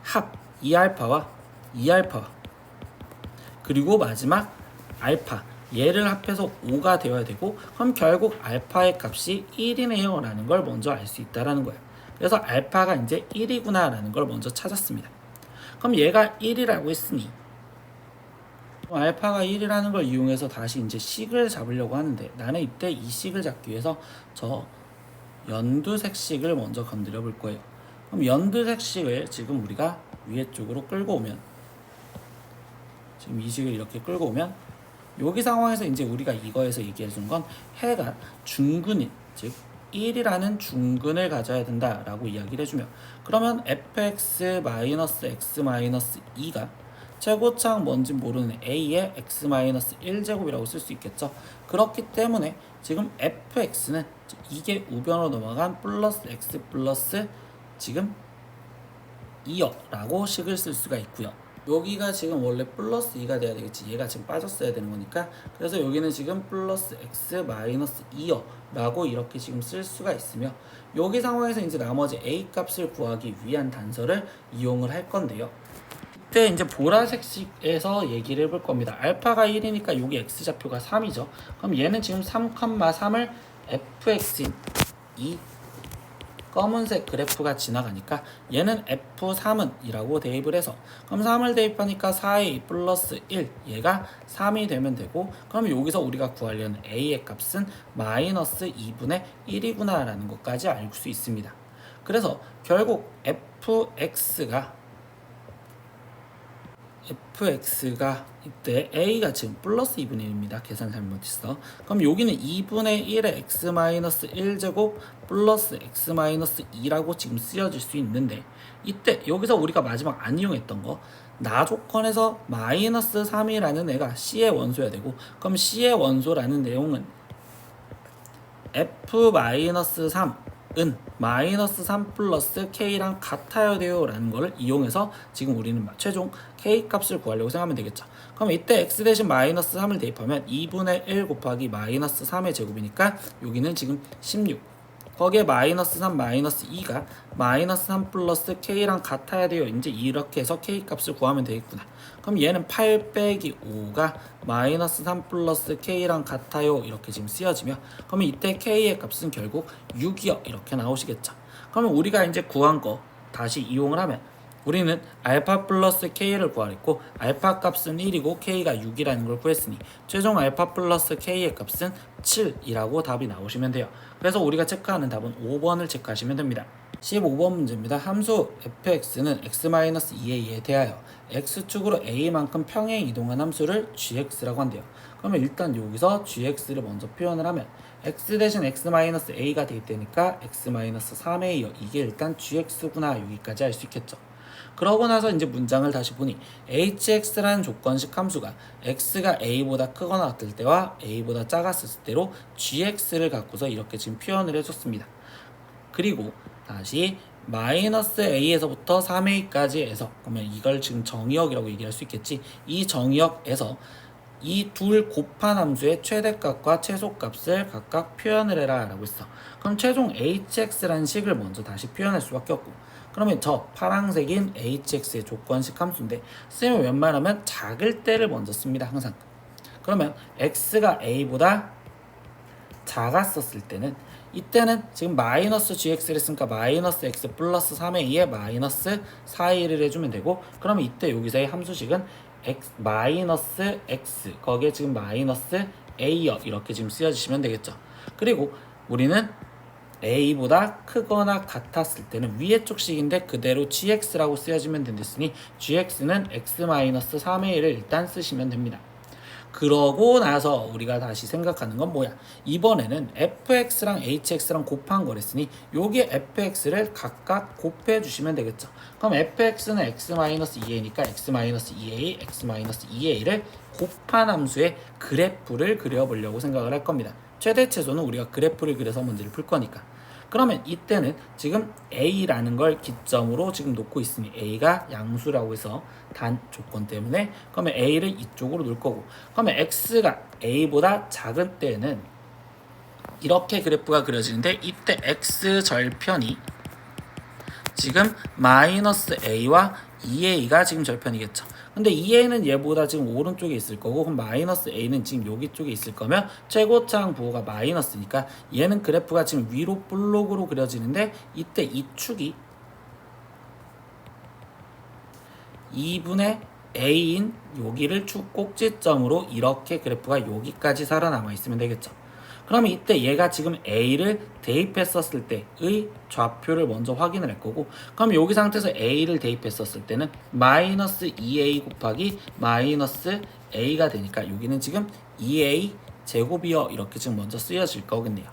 합 2알파와 2알파와 그리고 마지막 알파, 얘를 합해서 5가 되어야 되고, 그럼 결국 알파의 값이 1이네요 라는 걸 먼저 알 수 있다라는 거예요. 그래서 알파가 이제 1이구나 라는 걸 먼저 찾았습니다. 그럼 얘가 1이라고 했으니 알파가 1이라는 걸 이용해서 다시 이제 식을 잡으려고 하는데, 나는 이때 이 식을 잡기 위해서 저 연두색 식을 먼저 건드려 볼 거예요. 그럼 연두색 식을 지금 우리가 위에 쪽으로 끌고 오면, 지금 이 식을 이렇게 끌고 오면 여기 상황에서 이제 우리가 이거에서 얘기해 준 건 해가 중근인, 즉 1이라는 중근을 가져야 된다라고 이야기를 해주면, 그러면 fx-x-2가 최고차항 뭔지 모르는 a의 x-1제곱이라고 쓸 수 있겠죠. 그렇기 때문에 지금 fx는 이게 우변으로 넘어간 플러스 x 플러스 지금 2요 라고 식을 쓸 수가 있고요. 여기가 지금 원래 플러스 2가 돼야 되겠지, 얘가 지금 빠졌어야 되는 거니까. 그래서 여기는 지금 플러스 x 마이너스 2요 라고 이렇게 지금 쓸 수가 있으며, 여기 상황에서 이제 나머지 a 값을 구하기 위한 단서를 이용을 할 건데요. 이때 이제 보라색식에서 얘기를 해볼 겁니다. 알파가 1이니까 여기 x좌표가 3이죠. 그럼 얘는 지금 3,3을 fx인 이 검은색 그래프가 지나가니까 얘는 F3은 이라고 대입을 해서, 그럼 3을 대입하니까 4a 플러스 1, 얘가 3이 되면 되고, 그럼 여기서 우리가 구하려는 a의 값은 마이너스 2분의 1이구나 라는 것까지 알 수 있습니다. 그래서 결국 fx가 이때 a가 지금 플러스 2분의 1입니다. 계산 잘못했어. 그럼 여기는 2분의 1의 x-1제곱 플러스 x-2라고 지금 쓰여질 수 있는데, 이때 여기서 우리가 마지막 안 이용했던 거, 나 조건에서 마이너스 3이라는 애가 c의 원소야 되고, 그럼 c의 원소라는 내용은 f-3은 마이너스 3 플러스 k랑 같아야 돼요 라는 거를 이용해서 지금 우리는 최종 k 값을 구하려고 생각하면 되겠죠. 그럼 이때 x 대신 마이너스 3을 대입하면 2분의 1 곱하기 마이너스 3의 제곱이니까 여기는 지금 16, 거기에 마이너스 3 마이너스 2가 마이너스 3 플러스 k랑 같아야 돼요. 이제 이렇게 해서 k 값을 구하면 되겠구나. 그럼 얘는 8 빼기 5가 마이너스 3 플러스 k랑 같아요. 이렇게 지금 쓰여지며 그러면 이때 k의 값은 결국 6이요. 이렇게 나오시겠죠. 그러면 우리가 이제 구한 거 다시 이용을 하면 우리는 알파 플러스 k를 구하랬고 알파 값은 1이고 k가 6이라는 걸 구했으니 최종 알파 플러스 k의 값은 7이라고 답이 나오시면 돼요. 그래서 우리가 체크하는 답은 5번을 체크하시면 됩니다. 15번 문제입니다. 함수 fx는 x-2a에 대하여 x축으로 a만큼 평행 이동한 함수를 gx라고 한대요. 그러면 일단 여기서 gx를 먼저 표현을 하면 x 대신 x-a가 대입되니까 x-3a요. 이게 일단 gx구나. 여기까지 알 수 있겠죠. 그러고 나서 이제 문장을 다시 보니 hx라는 조건식 함수가 x가 a보다 크거나 같을 때와 a보다 작았을 때로 gx를 갖고서 이렇게 지금 표현을 해줬습니다. 그리고 다시 마이너스 a에서부터 3a까지 해서 그러면 이걸 지금 정의역이라고 얘기할 수 있겠지. 이 정의역에서 이 둘 곱한 함수의 최대값과 최소값을 각각 표현을 해라 라고 했어. 그럼 최종 hx라는 식을 먼저 다시 표현할 수밖에 없고 그러면 저 파란색인 hx의 조건식 함수인데 쓰면 웬만하면 작을 때를 먼저 씁니다. 항상. 그러면 x가 a보다 작았었을 때는 이때는 지금 마이너스 gx를 했으니까 마이너스 x 플러스 3a에 마이너스 4a를 해주면 되고 그러면 이때 여기서의 함수식은 x 마이너스 x 거기에 지금 마이너스 a요 이렇게 지금 쓰여주시면 되겠죠. 그리고 우리는 a보다 크거나 같았을 때는 위의 쪽식인데 그대로 gx라고 쓰여지면 된댔으니 gx는 x-3a를 일단 쓰시면 됩니다. 그러고 나서 우리가 다시 생각하는 건 뭐야? 이번에는 fx랑 hx랑 곱한 거랬으니 여기에 fx를 각각 곱해 주시면 되겠죠. 그럼 fx는 x-2a니까 x-2a, x-2a를 곱한 함수의 그래프를 그려보려고 생각을 할 겁니다. 최대 최소는 우리가 그래프를 그려서 문제를 풀 거니까. 그러면 이때는 지금 a라는 걸 기점으로 지금 놓고 있으니 a가 양수라고 해서 단 조건 때문에 그러면 a를 이쪽으로 놓을 거고 그러면 x가 a보다 작은 때는 이렇게 그래프가 그려지는데 이때 x절편이 지금 마이너스 a와 2a가 지금 절편이겠죠. 근데 2a는 얘보다 지금 오른쪽에 있을 거고 그럼 마이너스 a는 지금 여기 쪽에 있을 거면 최고차항 부호가 마이너스니까 얘는 그래프가 지금 위로 볼록으로 그려지는데 이때 이 축이 2분의 a인 여기를 축 꼭지점으로 이렇게 그래프가 여기까지 살아남아 있으면 되겠죠. 그러면 이때 얘가 지금 a를 대입했었을 때의 좌표를 먼저 확인을 할 거고 그럼 여기 상태에서 a를 대입했었을 때는 마이너스 2a 곱하기 마이너스 a가 되니까 여기는 지금 2a 제곱이요 이렇게 지금 먼저 쓰여질 거겠네요.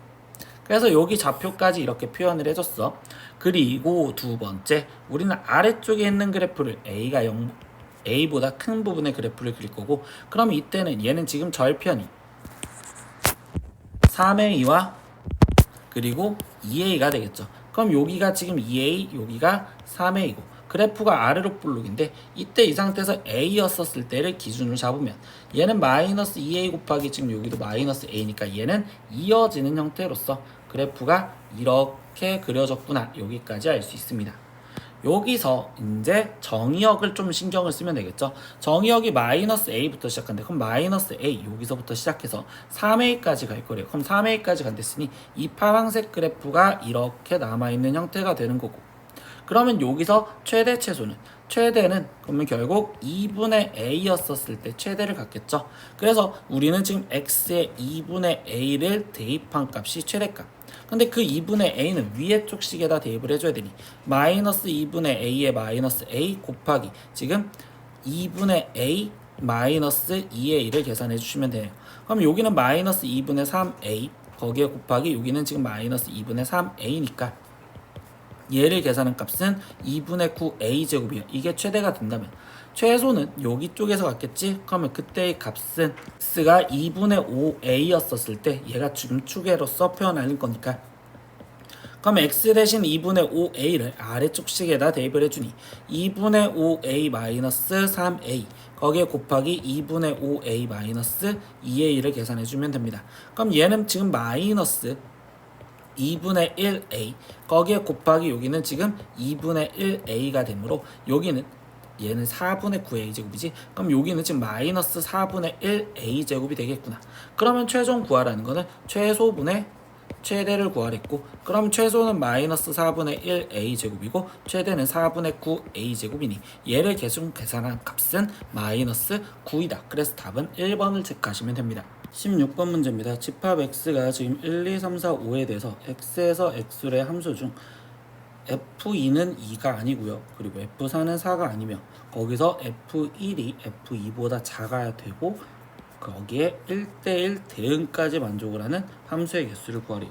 그래서 여기 좌표까지 이렇게 표현을 해줬어. 그리고 두 번째 우리는 아래쪽에 있는 그래프를 a보다 큰 부분의 그래프를 그릴 거고 그럼 이때는 얘는 지금 절편이 3a와 그리고 2a가 되겠죠. 그럼 여기가 지금 2a, 여기가 3a고 그래프가 아래로 볼록인데 이때 이 상태에서 a였었을 때를 기준으로 잡으면 얘는 마이너스 2a 곱하기 지금 여기도 마이너스 a니까 얘는 이어지는 형태로서 그래프가 이렇게 그려졌구나 여기까지 알 수 있습니다. 여기서 이제 정의역을 좀 신경을 쓰면 되겠죠. 정의역이 마이너스 a부터 시작한대. 그럼 마이너스 a 여기서부터 시작해서 3a까지 갈 거래요. 그럼 3a까지 간댔으니 이 파란색 그래프가 이렇게 남아있는 형태가 되는 거고 그러면 여기서 최대 최소는 최대는 그러면 결국 2분의 a였었을 때 최대를 갖겠죠. 그래서 우리는 지금 x의 2분의 a를 대입한 값이 최대값. 근데 그 2분의 a는 위에 쪽식에다 대입을 해줘야 되니 마이너스 2분의 a의 마이너스 a 곱하기 지금 2분의 a 마이너스 2a를 계산해 주시면 돼요. 그럼 여기는 마이너스 2분의 3a 거기에 곱하기 여기는 지금 마이너스 2분의 3a니까 얘를 계산한 값은 2분의 9a 제곱이에요. 이게 최대가 된다면 최소는 여기 쪽에서 갔겠지? 그러면 그때의 값은 x가 2분의 5a였었을 때 얘가 지금 추계로서 표현하는 거니까 그러면 x 대신 2분의 5a를 아래쪽 식에다 대입을 해주니 2분의 5a 마이너스 3a 거기에 곱하기 2분의 5a 마이너스 2a를 계산해주면 됩니다. 그럼 얘는 지금 마이너스 2분의 1a 거기에 곱하기 여기는 지금 2분의 1a가 되므로 여기는 얘는 4분의 9a 제곱이지. 그럼 여기는 지금 마이너스 4분의 1a 제곱이 되겠구나. 그러면 최종 구하라는 거는 최소분의 최대를 구하랬고, 그럼 최소는 마이너스 4분의 1a 제곱이고 최대는 4분의 9a 제곱이니 얘를 계산한 값은 마이너스 9이다. 그래서 답은 1번을 체크하시면 됩니다. 16번 문제입니다. 집합 x가 지금 1, 2, 3, 4, 5에 대해서 x에서 x의 함수 중 F2는 2가 아니고요. 그리고 F4는 4가 아니며 거기서 F1이 F2보다 작아야 되고 거기에 1대1 대응까지 만족을 하는 함수의 개수를 구하래요.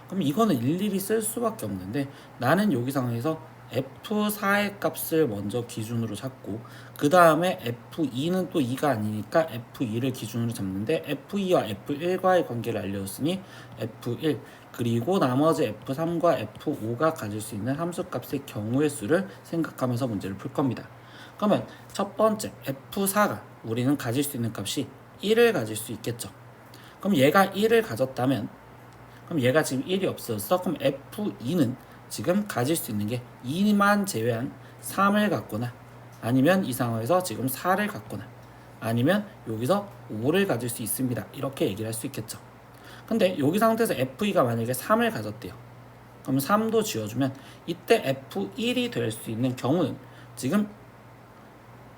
그럼 이거는 일일이 쓸 수밖에 없는데 나는 여기 상황에서 F4의 값을 먼저 기준으로 잡고 그 다음에 F2는 또 2가 아니니까 F2를 기준으로 잡는데 F2와 F1과의 관계를 알려줬으니 F1 그리고 나머지 F3과 F5가 가질 수 있는 함수값의 경우의 수를 생각하면서 문제를 풀 겁니다. 그러면 첫 번째 F4가 우리는 가질 수 있는 값이 1을 가질 수 있겠죠. 그럼 얘가 1을 가졌다면 그럼 얘가 지금 1이 없어졌어. 그럼 F2는 지금 가질 수 있는 게 2만 제외한 3을 갖거나 아니면 이 상황에서 지금 4를 갖거나 아니면 여기서 5를 가질 수 있습니다. 이렇게 얘기를 할 수 있겠죠. 근데 여기 상태에서 F2가 만약에 3을 가졌대요. 그럼 3도 지워주면 이때 F1이 될 수 있는 경우는 지금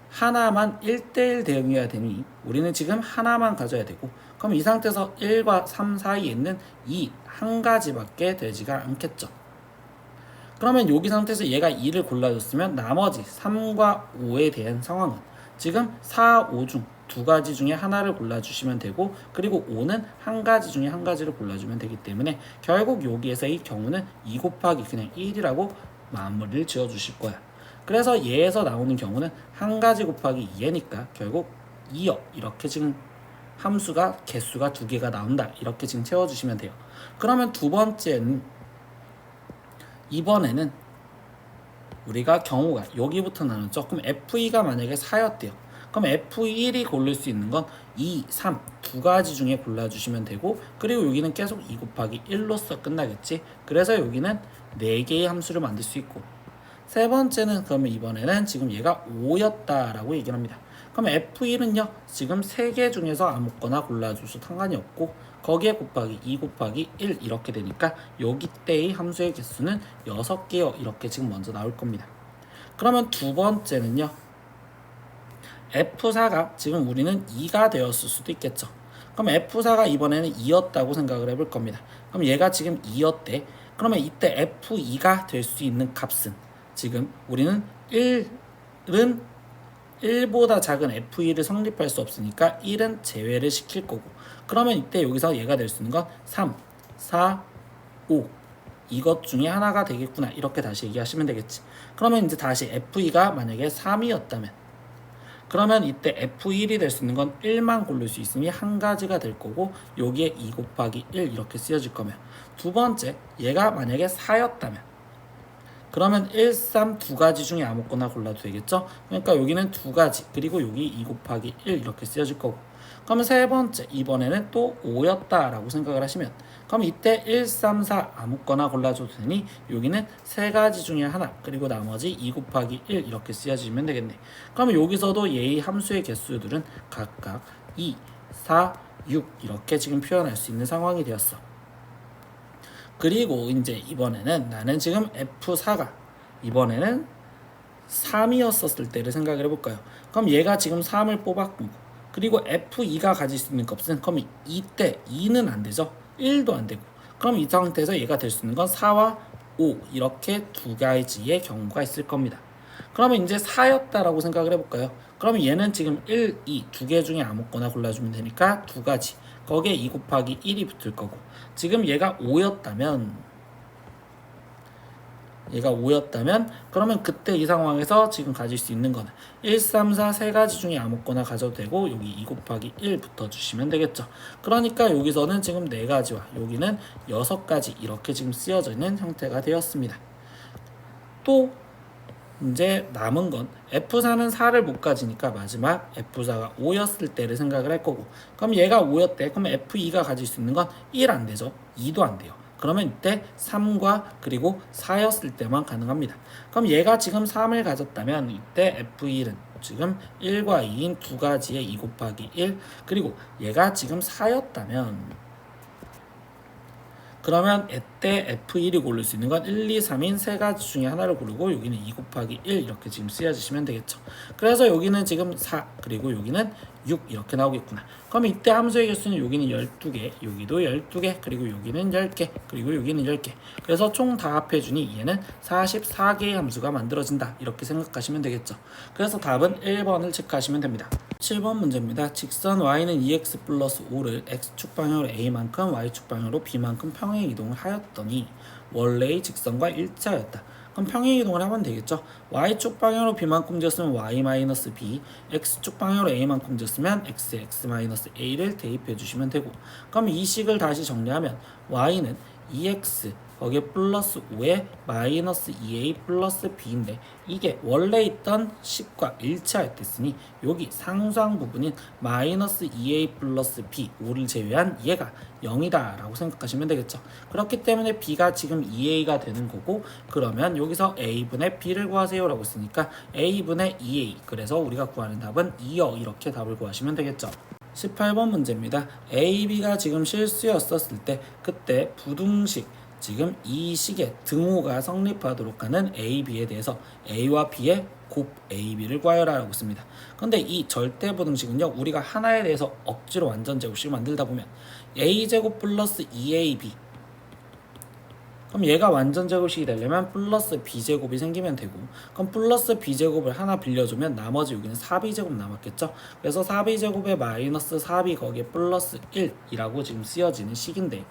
하나만 1대1 대응해야 되니 우리는 지금 하나만 가져야 되고 그럼 이 상태에서 1과 3 사이에 있는 이 한 가지밖에 되지가 않겠죠. 그러면 여기 상태에서 얘가 2를 골라줬으면 나머지 3과 5에 대한 상황은 지금 4, 5 중 두 가지 중에 하나를 골라주시면 되고 그리고 5는 한 가지 중에 한 가지를 골라주면 되기 때문에 결국 여기에서의 경우는 2 곱하기 그냥 1이라고 마무리를 지어주실 거야. 그래서 얘에서 나오는 경우는 한 가지 곱하기 2니까 결국 2여 이렇게 지금 함수가 개수가 두 개가 나온다 이렇게 지금 채워주시면 돼요. 그러면 두 번째는 이번에는 우리가 경우가 여기부터 나눴죠. 그럼 F2가 만약에 4였대요. 그럼 F1이 고를 수 있는 건 2, 3 두 가지 중에 골라주시면 되고 그리고 여기는 계속 2 곱하기 1로서 끝나겠지. 그래서 여기는 4개의 함수를 만들 수 있고 세 번째는 그러면 이번에는 지금 얘가 5였다라고 얘기를 합니다. 그럼 F1은요 지금 3개 중에서 아무거나 골라줘서 상관이 없고 거기에 곱하기 2 곱하기 1 이렇게 되니까 여기 때의 함수의 개수는 6개요 이렇게 지금 먼저 나올 겁니다. 그러면 두 번째는요 F4가 지금 우리는 2가 되었을 수도 있겠죠. 그럼 F4가 이번에는 2였다고 생각을 해볼 겁니다. 그럼 얘가 지금 2였대. 그러면 이때 F2가 될 수 있는 값은 지금 우리는 1은 1보다 작은 F2를 성립할 수 없으니까 1은 제외를 시킬 거고 그러면 이때 여기서 얘가 될 수 있는 건 3, 4, 5 이것 중에 하나가 되겠구나 이렇게 다시 얘기하시면 되겠지. 그러면 이제 다시 F2가 만약에 3이었다면 그러면 이때 F1이 될 수 있는 건 1만 고를 수 있으니 한 가지가 될 거고 여기에 2 곱하기 1 이렇게 쓰여질 거면 두 번째 얘가 만약에 4였다면 그러면 1, 3 두 가지 중에 아무거나 골라도 되겠죠. 그러니까 여기는 두 가지 그리고 여기 2 곱하기 1 이렇게 쓰여질 거고 그러면 세 번째 이번에는 또 5였다라고 생각을 하시면 그럼 이때 1, 3, 4 아무거나 골라줘도 되니 여기는 세 가지 중에 하나 그리고 나머지 2 곱하기 1 이렇게 쓰여지면 되겠네. 그러면 여기서도 얘의 함수의 개수들은 각각 2, 4, 6 이렇게 지금 표현할 수 있는 상황이 되었어. 그리고 이제 이번에는 나는 지금 F4가 이번에는 3이었었을 때를 생각을 해볼까요? 그럼 얘가 지금 3을 뽑았고 그리고 F2가 가질 수 있는 값은 그럼 이때 2는 안 되죠. 1도 안 되고 그럼 이 상태에서 얘가 될 수 있는 건 4와 5 이렇게 두 가지의 경우가 있을 겁니다. 그러면 이제 4였다라고 생각을 해볼까요? 그러면 얘는 지금 1, 2 두 개 중에 아무거나 골라주면 되니까 두 가지 거기에 2 곱하기 1이 붙을 거고 지금 얘가 5였다면 그러면 그때 이 상황에서 지금 가질 수 있는 거는 1, 3, 4 세 가지 중에 아무거나 가져도 되고 여기 2 곱하기 1 붙어주시면 되겠죠. 그러니까 여기서는 지금 4가지와 여기는 6가지 이렇게 지금 쓰여져 있는 형태가 되었습니다. 또 이제 남은 건 F4는 4를 못 가지니까 마지막 F4가 5였을 때를 생각을 할 거고 그럼 얘가 5였대. 그럼 F2가 가질 수 있는 건 1 안 되죠. 2도 안 돼요. 그러면 이때 3과 그리고 4였을 때만 가능합니다. 그럼 얘가 지금 3을 가졌다면 이때 F1은 지금 1과 2인 두 가지의 2 곱하기 1, 그리고 얘가 지금 4였다면 그러면 이때 F1이 고를 수 있는 건 1, 2, 3인 세 가지 중에 하나를 고르고 여기는 2 곱하기 1 이렇게 지금 쓰여주시면 되겠죠. 그래서 여기는 지금 4 그리고 여기는 6 이렇게 나오겠구나. 그럼 이때 함수의 개수는 여기는 12개, 여기도 12개, 그리고 여기는 10개, 그리고 여기는 10개. 그래서 총 다 합해주니 얘는 44개의 함수가 만들어진다. 이렇게 생각하시면 되겠죠. 그래서 답은 1번을 체크하시면 됩니다. 7번 문제입니다. 직선 y는 2x 플러스 5를 x축 방향으로 a만큼 y축 방향으로 b만큼 평행 이동을 하였더니 원래의 직선과 일치하였다. 그럼 평행 이동을 하면 되겠죠. y축 방향으로 b만큼 지었으면 y-b, x축 방향으로 a만큼 지었으면 x-a를 대입해 주시면 되고, 그럼 이 식을 다시 정리하면 y는 2x 거기에 플러스 5에 마이너스 2a 플러스 b인데 이게 원래 있던 식과 일치하였으니 여기 상수항 부분인 마이너스 2a 플러스 b 5를 제외한 얘가 0이다 라고 생각하시면 되겠죠. 그렇기 때문에 b가 지금 2a가 되는 거고, 그러면 여기서 a분의 b를 구하세요 라고 했으니까 a분의 2a, 그래서 우리가 구하는 답은 2여 이렇게 답을 구하시면 되겠죠. 18번 문제입니다. a, b가 지금 실수였었을 때 그때 부등식, 지금 이 식의 등호가 성립하도록 하는 A, B에 대해서 A와 B의 곱 A, B를 구하여라라고 씁니다. 근데 이 절대부등식은요, 우리가 하나에 대해서 억지로 완전 제곱식을 만들다 보면 A제곱 플러스 2AB, 그럼 얘가 완전 제곱식이 되려면 플러스 B제곱이 생기면 되고, 그럼 플러스 B제곱을 하나 빌려주면 나머지 여기는 4B제곱 남았겠죠. 그래서 4B제곱에 마이너스 4B 거기에 플러스 1이라고 지금 쓰여지는 식인데,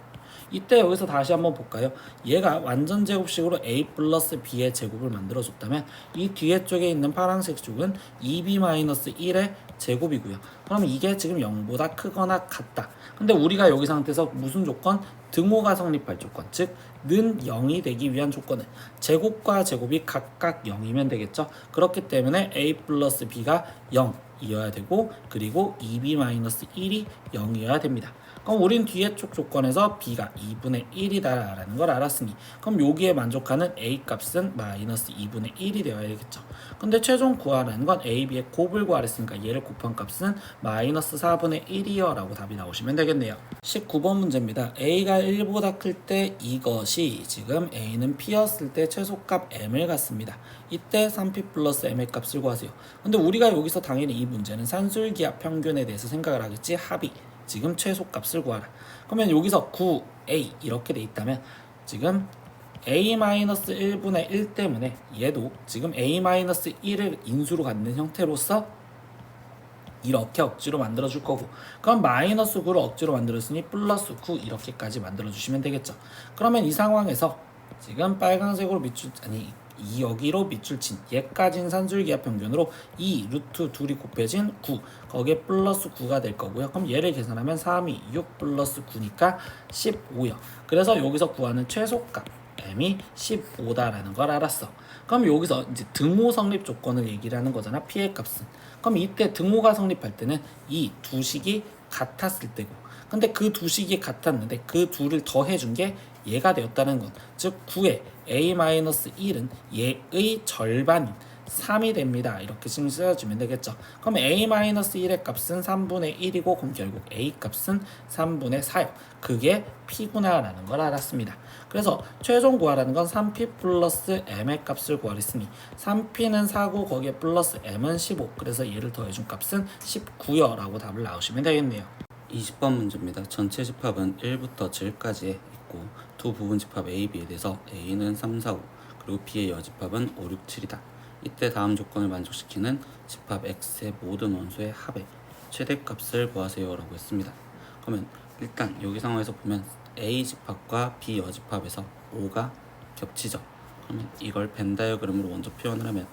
이때 여기서 다시 한번 볼까요? 얘가 완전 제곱식으로 a 플러스 b의 제곱을 만들어줬다면 이 뒤에 쪽에 있는 파란색 쪽은 2b-1의 제곱이고요. 그럼 이게 지금 0보다 크거나 같다. 근데 우리가 여기 상태에서 무슨 조건? 등호가 성립할 조건, 즉 는 0이 되기 위한 조건은 제곱과 제곱이 각각 0이면 되겠죠. 그렇기 때문에 a 플러스 b가 0이어야 되고, 그리고 2b-1이 0이어야 됩니다. 그럼 우린 뒤에 쪽 조건에서 b가 2분의 1이다 라는 걸 알았으니 그럼 여기에 만족하는 a 값은 마이너스 2분의 1이 되어야 되겠죠. 근데 최종 구하라는 건 a, b의 곱을 구하랬으니까 얘를 곱한 값은 마이너스 4분의 1이요 라고 답이 나오시면 되겠네요. 19번 문제입니다. a가 1보다 클 때 이것이 지금 a는 p였을 때 최소값 m을 갖습니다. 이때 3p 플러스 m의 값을 구하세요. 근데 우리가 여기서 당연히 이 문제는 산술기압 평균에 대해서 생각을 하겠지. 합이 지금 최소값을 구하라. 그러면 여기서 9a 이렇게 돼 있다면 지금 a-1분의 1 때문에 얘도 지금 a-1을 인수로 갖는 형태로서 이렇게 억지로 만들어 줄 거고, 그럼 마이너스 9를 억지로 만들었으니 플러스 9 이렇게까지 만들어 주시면 되겠죠. 그러면 이 상황에서 지금 빨간색으로 밑줄, 아니 이 여기로 밑줄 친 얘까진 산술기압 평균으로 2 루트 둘이 곱해진 9 거기에 플러스 9가 될 거고요. 그럼 얘를 계산하면 3이 6 플러스 9니까 15요. 그래서 여기서 구하는 최소값 m이 15다라는 걸 알았어. 그럼 여기서 이제 등호 성립 조건을 얘기를 하는 거잖아, p의 값은. 그럼 이때 등호가 성립할 때는 이 두 식이 같았을 때고, 근데 그 두 식이 같았는데 그 둘을 더해준 게 얘가 되었다는 건, 즉 9의 a-1은 얘의 절반인 3이 됩니다. 이렇게 지금 써주면 되겠죠. 그럼 a-1의 값은 3분의 1이고 그럼 결국 a 값은 3분의 4요. 그게 p구나 라는 걸 알았습니다. 그래서 최종 구하라는 건 3p 플러스 m의 값을 구하랬으니 3p는 4고 거기에 플러스 m은 15, 그래서 얘를 더해준 값은 19요 라고 답을 나오시면 되겠네요. 20번 문제입니다. 전체 집합은 1부터 7까지 있고 두 부분 집합 A, B에 대해서 A는 3, 4, 5 그리고 B의 여집합은 5, 6, 7이다. 이때 다음 조건을 만족시키는 집합 X의 모든 원소의 합의 최대값을 구하세요 라고 했습니다. 그러면 일단 여기 상황에서 보면 A 집합과 B 여집합에서 5가 겹치죠. 그러면 이걸 벤 다이어그램으로 먼저 표현을 하면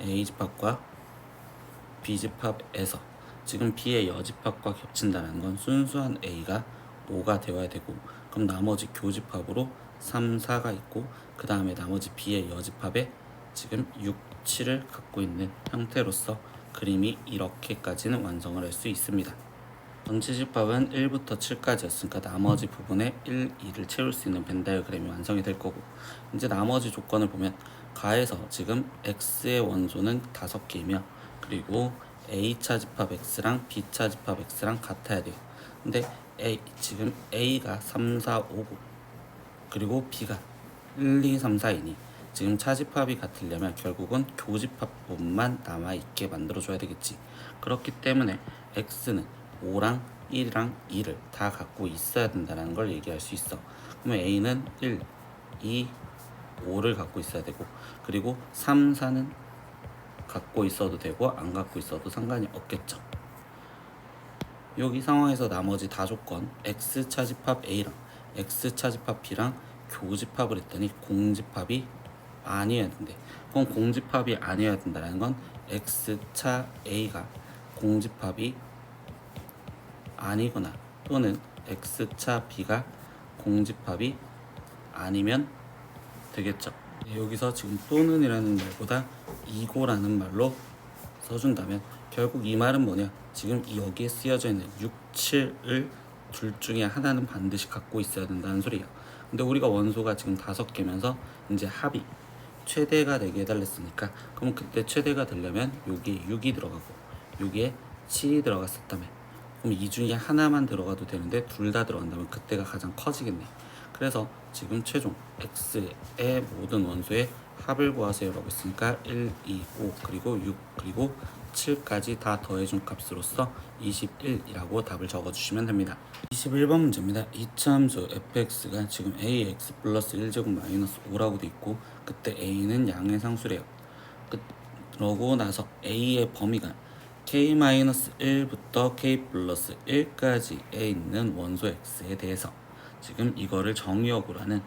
A 집합과 B 집합에서 지금 B의 여집합과 겹친다는 건 순수한 A가 5가 되어야 되고, 그럼 나머지 교집합으로 3, 4가 있고 그 다음에 나머지 B의 여집합에 지금 6, 7을 갖고 있는 형태로서 그림이 이렇게까지는 완성을 할 수 있습니다. 전체 집합은 1부터 7까지였으니까 나머지 부분에 1, 2를 채울 수 있는 벤 다이어그램이 완성이 될 거고, 이제 나머지 조건을 보면 가에서 지금 x의 원소는 5개이며 그리고 a차 집합 x랑 b차 집합 x랑 같아야 돼요. 근데 지금 a가 3, 4, 5, 9 그리고 b가 1, 2, 3, 4이니 지금 차집합이 같으려면 결국은 교집합분만 남아있게 만들어줘야 되겠지. 그렇기 때문에 x는 5랑 1이랑 2를 다 갖고 있어야 된다는 걸 얘기할 수 있어. 그러면 a는 1, 2, 5를 갖고 있어야 되고, 그리고 3, 4는 갖고 있어도 되고 안 갖고 있어도 상관이 없겠죠. 여기 상황에서 나머지 다 조건 x 차집합 a랑 x 차집합 b랑 교집합을 했더니 공집합이 아니어야 된대. 그럼 공집합이 아니어야 된다는 건 x차 a가 공집합이 아니거나 또는 x차 b가 공집합이 아니면 되겠죠. 여기서 지금 또는이라는 말보다 이고라는 말로 써준다면 결국 이 말은 뭐냐, 지금 여기에 쓰여져 있는 6, 7을 둘 중에 하나는 반드시 갖고 있어야 된다는 소리야. 근데 우리가 원소가 지금 5개면서 이제 합이 최대가 4개 해달랬으니까, 그럼 그때 최대가 되려면 여기에 6이 들어가고 여기에 7이 들어갔었다며, 그럼 이 중에 하나만 들어가도 되는데 둘 다 들어간다면 그때가 가장 커지겠네. 그래서 지금 최종 x의 모든 원소의 합을 구하세요 라고 했으니까 1, 2, 5 그리고 6 그리고 7까지 다 더해준 값으로서 21이라고 답을 적어주시면 됩니다. 21번 문제입니다. 이차함수 fx가 지금 ax 플러스 1제곱 마이너스 5라고 돼 있고, 그때 a는 양의 상수래요. 그러고 나서 a의 범위가 k-1부터 k 플러스 1까지에 있는 원소 x에 대해서 지금 이거를 정의역으로 하는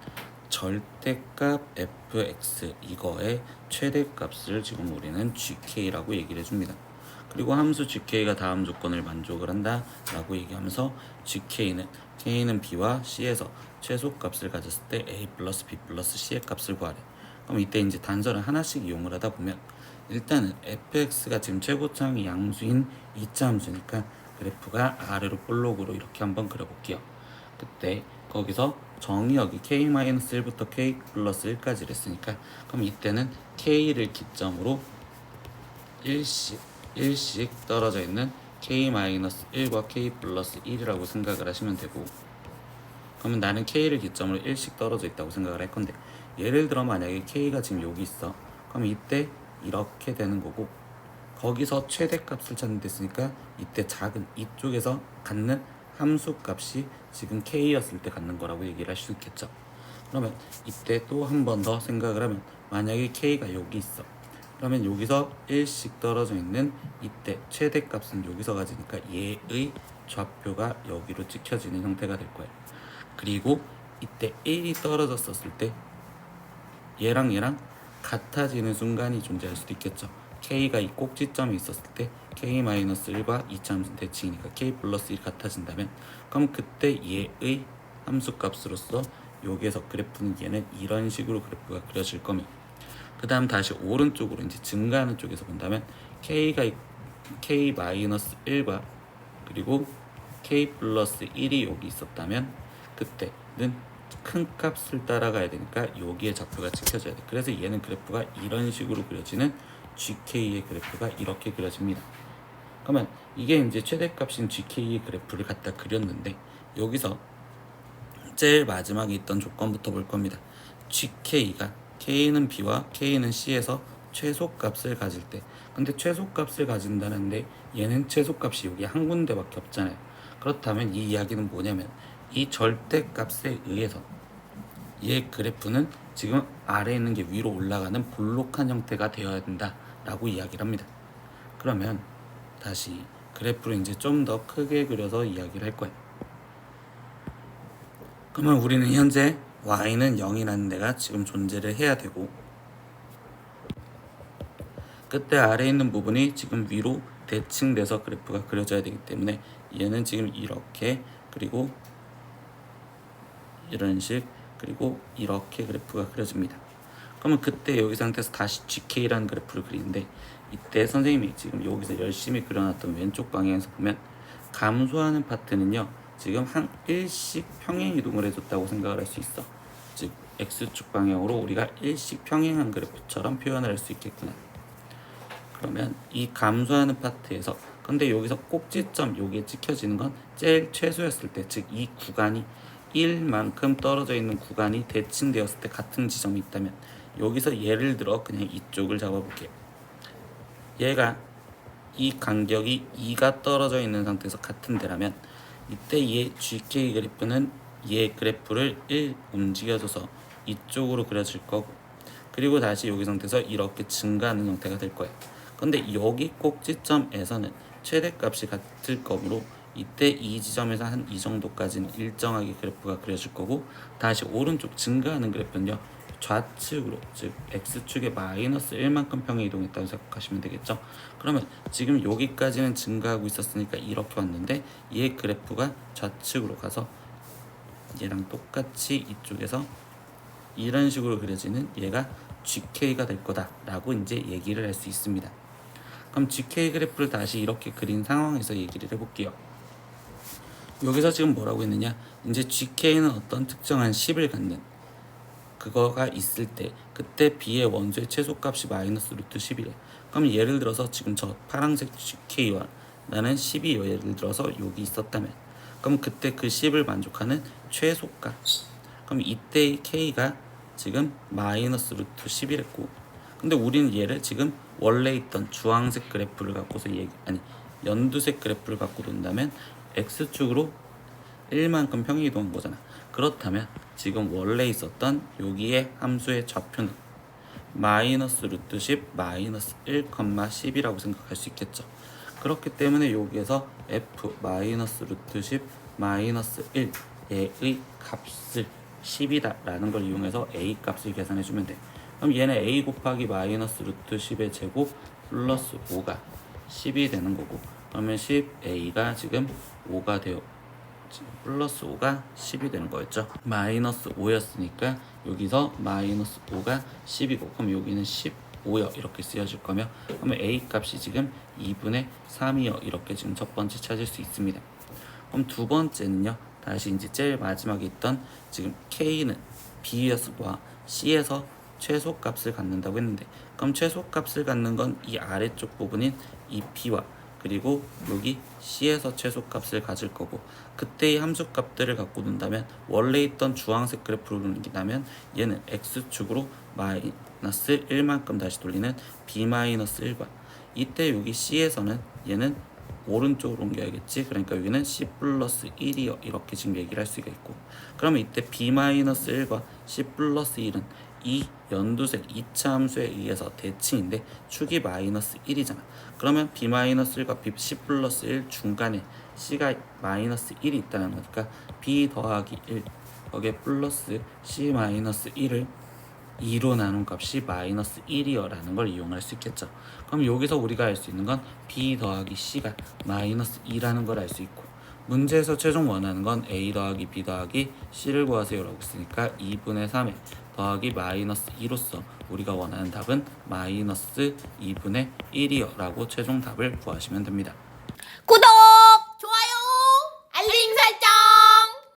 절대값 fx 이거의 최대값을 지금 우리는 gk라고 얘기를 해줍니다. 그리고 함수 gk가 다음 조건을 만족을 한다 라고 얘기하면서 gk는 k는 b와 c에서 최소값을 가졌을 때 a 플러스 b 플러스 c의 값을 구하래. 그럼 이때 이제 단서를 하나씩 이용을 하다 보면 일단은 fx가 지금 최고차항이 양수인 2차 함수니까 그래프가 아래로 볼록으로 이렇게 한번 그려볼게요. 그때 거기서 정의역이 k-1부터 k 플러스 1까지 했으니까, 그럼 이때는 k를 기점으로 1씩 떨어져 있는 k-1과 k 플러스 1이라고 생각을 하시면 되고, 그러면 나는 k를 기점으로 1씩 떨어져 있다고 생각을 할 건데, 예를 들어 만약에 k가 지금 여기 있어. 그럼 이때 이렇게 되는 거고, 거기서 최대값을 찾는 데 있으니까 이때 작은 이쪽에서 갖는 함수 값이 지금 k였을 때 갖는 거라고 얘기를 할 수 있겠죠. 그러면 이때 또 한 번 더 생각을 하면, 만약에 k가 여기 있어. 그러면 여기서 1씩 떨어져 있는 이때 최대값은 여기서 가지니까 얘의 좌표가 여기로 찍혀지는 형태가 될 거예요. 그리고 이때 1이 떨어졌었을 때 얘랑 같아지는 순간이 존재할 수도 있겠죠. k가 이 꼭지점에 있었을 때 k-1과 2차 함수는 대칭이니까 k 플러스 1 같아진다면, 그럼 그때 얘의 함수값으로서 여기에서 그래프는 얘는 이런 식으로 그래프가 그려질 거면, 그 다음 다시 오른쪽으로 이제 증가하는 쪽에서 본다면 k가 k-1과 그리고 k 플러스 1이 여기 있었다면 그때는 큰 값을 따라가야 되니까 여기에 좌표가 찍혀져야 돼. 그래서 얘는 그래프가 이런 식으로 그려지는 GK의 그래프가 이렇게 그려집니다. 그러면 이게 이제 최대값인 GK의 그래프를 갖다 그렸는데, 여기서 제일 마지막에 있던 조건부터 볼 겁니다. GK가 K는 B와 K는 C에서 최소값을 가질 때, 근데 최소값을 가진다는데 얘는 최소값이 여기 한 군데밖에 없잖아요. 그렇다면 이 이야기는 뭐냐면, 이 절대값에 의해서 얘 그래프는 지금 아래에 있는 게 위로 올라가는 볼록한 형태가 되어야 된다 라고 이야기를 합니다. 그러면 다시 그래프를 이제 좀 더 크게 그려서 이야기를 할 거예요. 그러면 우리는 현재 y는 0이라는 데가 지금 존재를 해야 되고, 그때 아래에 있는 부분이 지금 위로 대칭돼서 그래프가 그려져야 되기 때문에 얘는 지금 이렇게, 그리고 이런 식, 그리고 이렇게 그래프가 그려집니다. 그러면 그때 여기 상태에서 다시 GK라는 그래프를 그리는데, 이때 선생님이 지금 여기서 열심히 그려놨던 왼쪽 방향에서 보면 감소하는 파트는요, 지금 한 일씩 평행 이동을 해줬다고 생각을 할 수 있어. 즉 X축 방향으로 우리가 일씩 평행한 그래프처럼 표현을 할 수 있겠구나. 그러면 이 감소하는 파트에서, 근데 여기서 꼭지점 여기에 찍혀지는 건 제일 최소였을 때, 즉 이 구간이 1만큼 떨어져 있는 구간이 대칭되었을 때 같은 지점이 있다면, 여기서 예를 들어 그냥 이쪽을 잡아볼게요. 얘가 이 간격이 2가 떨어져 있는 상태에서 같은 데라면, 이때 얘 GK 그래프는 얘 그래프를 1 움직여줘서 이쪽으로 그려질 거고, 그리고 다시 여기 상태에서 이렇게 증가하는 형태가 될 거예요. 근데 여기 꼭지점에서는 최대값이 같을 거므로 이때 이 지점에서 한 이 정도까지는 일정하게 그래프가 그려질 거고, 다시 오른쪽 증가하는 그래프는요, 좌측으로, 즉 X축에 마이너스 1만큼 평행 이동했다고 생각하시면 되겠죠. 그러면 지금 여기까지는 증가하고 있었으니까 이렇게 왔는데, 얘 그래프가 좌측으로 가서 얘랑 똑같이 이쪽에서 이런 식으로 그려지는 얘가 GK가 될 거다 라고 이제 얘기를 할 수 있습니다. 그럼 GK 그래프를 다시 이렇게 그린 상황에서 얘기를 해볼게요. 여기서 지금 뭐라고 했느냐, 이제 GK는 어떤 특정한 10을 갖는 그거가 있을 때, 그때 B의 원소의 최소값이 마이너스 루트 10이래. 그럼 예를 들어서 지금 저 파란색 GK와 나는 10이 예를 들어서 여기 있었다면, 그럼 그때 그 10을 만족하는 최소값, 그럼 이때의 K가 지금 마이너스 루트 10이랬고, 근데 우리는 얘를 지금 원래 있던 주황색 그래프를 갖고서 연두색 그래프를 갖고 논다면 X축으로 1만큼 평행 이동한 거잖아. 그렇다면 지금 원래 있었던 여기에 함수의 좌표는 마이너스 루트 10 마이너스 1,10이라고 생각할 수 있겠죠. 그렇기 때문에 여기에서 f 마이너스 루트 10 마이너스 1의 값을 10이다 라는 걸 이용해서 a 값을 계산해 주면 돼. 그럼 얘는 a 곱하기 마이너스 루트 10의 제곱 플러스 5가 10이 되는 거고, 그러면 10a가 지금 5가 되어 플러스 5가 10이 되는 거였죠. 마이너스 5였으니까 여기서 마이너스 5가 10이고, 그럼 여기는 15여 이렇게 쓰여질 거며, 그러면 a 값이 지금 2분의 3이여 이렇게 지금 첫 번째 찾을 수 있습니다. 그럼 두 번째는요, 다시 이제 제일 마지막에 있던 지금 K는 B에서와 C에서 최소값을 갖는다고 했는데, 그럼 최소값을 갖는 건 이 아래쪽 부분인 이 B와 그리고 여기 C에서 최소값을 가질 거고, 그때의 함수값들을 갖고 논다면 원래 있던 주황색 그래프로 넘긴다면 얘는 X축으로 마이너스 1만큼 다시 돌리는 B-1과, 이때 여기 C에서는 얘는 오른쪽으로 옮겨야겠지. 그러니까 여기는 C 플러스 1이요 이렇게 지금 얘기를 할 수가 있고, 그러면 이때 B-1과 C 플러스 1은 이 연두색 2차 함수에 의해서 대칭인데 축이 마이너스 1이잖아. 그러면 B-1과 C 플러스 1 중간에 C가 마이너스 1이 있다는 거니까 B 더하기 1 거기에 플러스 C 마이너스 1을 2로 나눈 값이 마이너스 1이요 라는 걸 이용할 수 있겠죠. 그럼 여기서 우리가 알 수 있는 건 B 더하기 C가 마이너스 2라는 걸 알 수 있고, 문제에서 최종 원하는 건 A 더하기 B 더하기 C를 구하세요 라고 했으니까 2분의 3에 더하기 마이너스 2로서 우리가 원하는 답은 마이너스 2분의 1이요 라고 최종 답을 구하시면 됩니다. 구독!